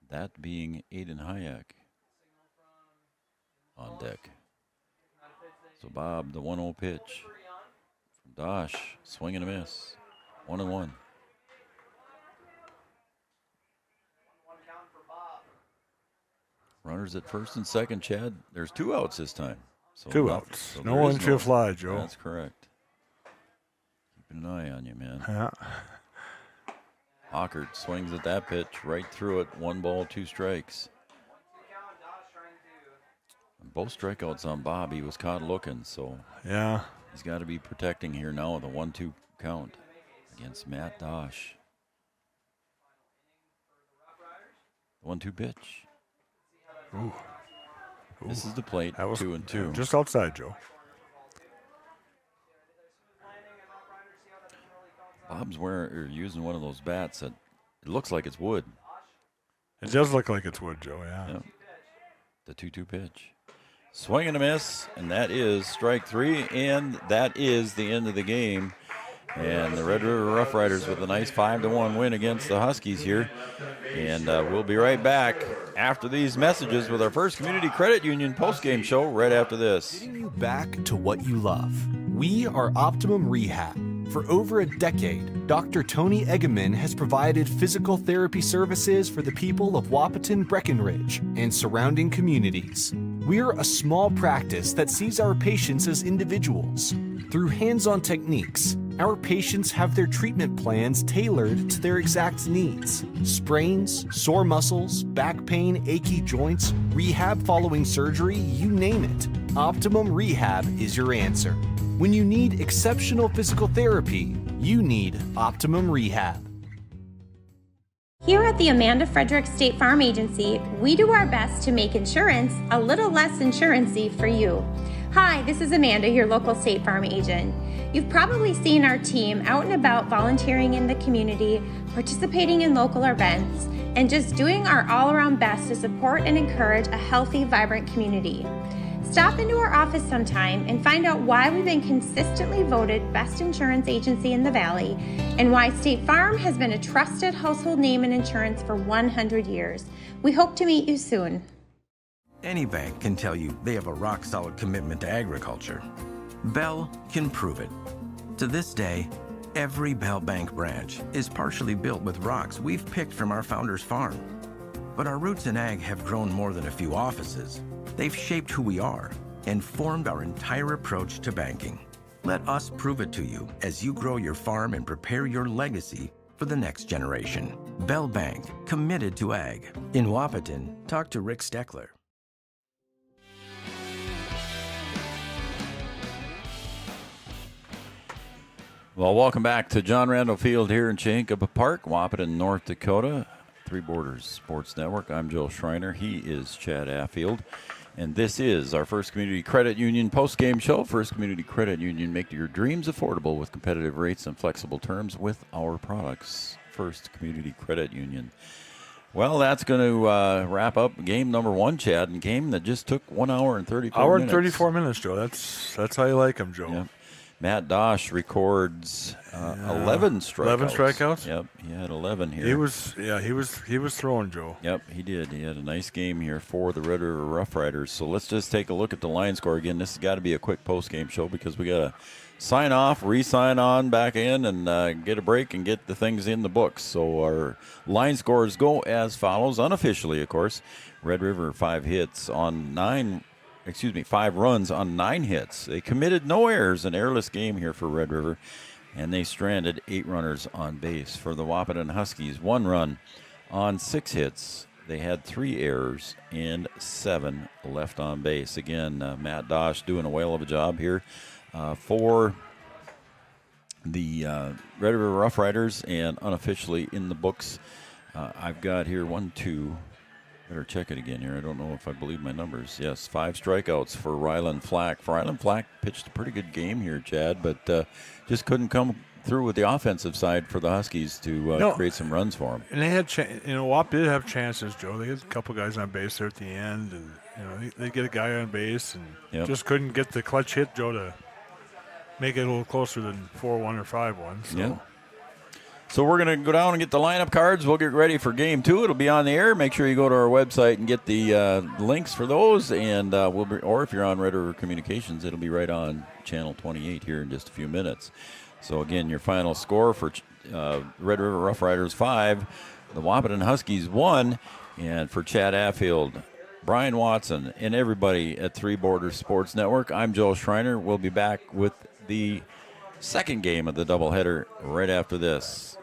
That being Aiden Hayek on deck. So Bob, the 1-0 pitch from Dosh, swing and a miss. 1-1. Runners at first and second, Chad. There's 2 outs this time. So 2 outs. So no infield fly, Joe. That's correct. Keeping an eye on you, man. Yeah. Hockert swings at that pitch, right through it. 1 ball, 2 strikes. And both strikeouts on Bob. He was caught looking, so yeah, he's got to be protecting here now with a 1-2 count against Matt Dosh. 1-2 pitch. Ooh. This is the plate. That was 2-2. Just outside, Joe. Bob's using one of those bats that it looks like it's wood. It does look like it's wood, Joe, yeah. Yep. The 2-2 pitch. Swing and a miss, and that is strike 3, and that is the end of the game. And the Red River Rough Riders with a nice 5-1 win against the Huskies here. And we'll be right back after these messages with our First Community Credit Union postgame show right after this. Getting you back to what you love. We are Optimum Rehab. For over a decade, Dr. Tony Egeman has provided physical therapy services for the people of Wahpeton, Breckenridge, and surrounding communities. We're a small practice that sees our patients as individuals. Through hands-on techniques, our patients have their treatment plans tailored to their exact needs. Sprains, sore muscles, back pain, achy joints, rehab following surgery, you name it. Optimum Rehab is your answer. When you need exceptional physical therapy, you need Optimum Rehab. Here at the Amanda Frederick State Farm Agency, we do our best to make insurance a little less insurance-y for you. Hi, this is Amanda, your local State Farm agent. You've probably seen our team out and about volunteering in the community, participating in local events, and just doing our all-around best to support and encourage a healthy, vibrant community. Stop into our office sometime and find out why we've been consistently voted best insurance agency in the Valley and why State Farm has been a trusted household name in insurance for 100 years. We hope to meet you soon. Any bank can tell you they have a rock-solid commitment to agriculture. Bell can prove it. To this day, every Bell Bank branch is partially built with rocks we've picked from our founder's farm. But our roots in ag have grown more than a few offices. They've shaped who we are and formed our entire approach to banking. Let us prove it to you as you grow your farm and prepare your legacy for the next generation. Bell Bank, committed to ag. In Wahpeton, talk to Rick Steckler. Well, welcome back to John Randall Field here in Chankaba Park, Wahpeton, North Dakota. Three Borders Sports Network. I'm Joe Schreiner. He is Chad Affield. And this is our First Community Credit Union post-game show. First Community Credit Union, make your dreams affordable with competitive rates and flexible terms with our products. First Community Credit Union. Well, that's going to wrap up game number 1, Chad, and game that just took 1 hour and 34 minutes. Hour and 34 minutes, Joe. That's how you like them, Joe. Yep. Matt Dosh records 11 strikeouts. 11 strikeouts? Yep, he had 11 here. He was throwing, Joe. Yep, he did. He had a nice game here for the Red River Rough Riders. So let's just take a look at the line score again. This has got to be a quick post-game show because we got to sign off, re-sign on back in, and get a break and get the things in the books. So our line scores go as follows, unofficially, of course. Red River 5 runs on 9 hits. They committed no errors, an errorless game here for Red River. and they stranded 8 runners on base. For the Wahpeton Huskies, 1 run on 6 hits. They had 3 errors and 7 left on base. Again, Matt Dosh doing a whale of a job here for the Red River Rough Riders, and unofficially in the books, I've got here 1, 2. Better check it again here. I don't know if I believe my numbers. Yes, 5 strikeouts for Ryland Flack. Ryland Flack pitched a pretty good game here, Chad, but just couldn't come through with the offensive side for the Huskies to create some runs for them. And they had, Wap did have chances, Joe. They had a couple guys on base there at the end, and they get a guy on base, and just couldn't get the clutch hit, Joe, to make it a little closer than 4-1 or 5-1. So. Yeah. So we're going to go down and get the lineup cards. We'll get ready for Game 2. It'll be on the air. Make sure you go to our website and get the links for those. And or if you're on Red River Communications, it'll be right on Channel 28 here in just a few minutes. So, again, your final score for Red River Rough Riders 5, the Wahpeton Huskies 1. And for Chad Affield, Brian Watson, and everybody at Three Borders Sports Network, I'm Joe Schreiner. We'll be back with the second game of the doubleheader right after this.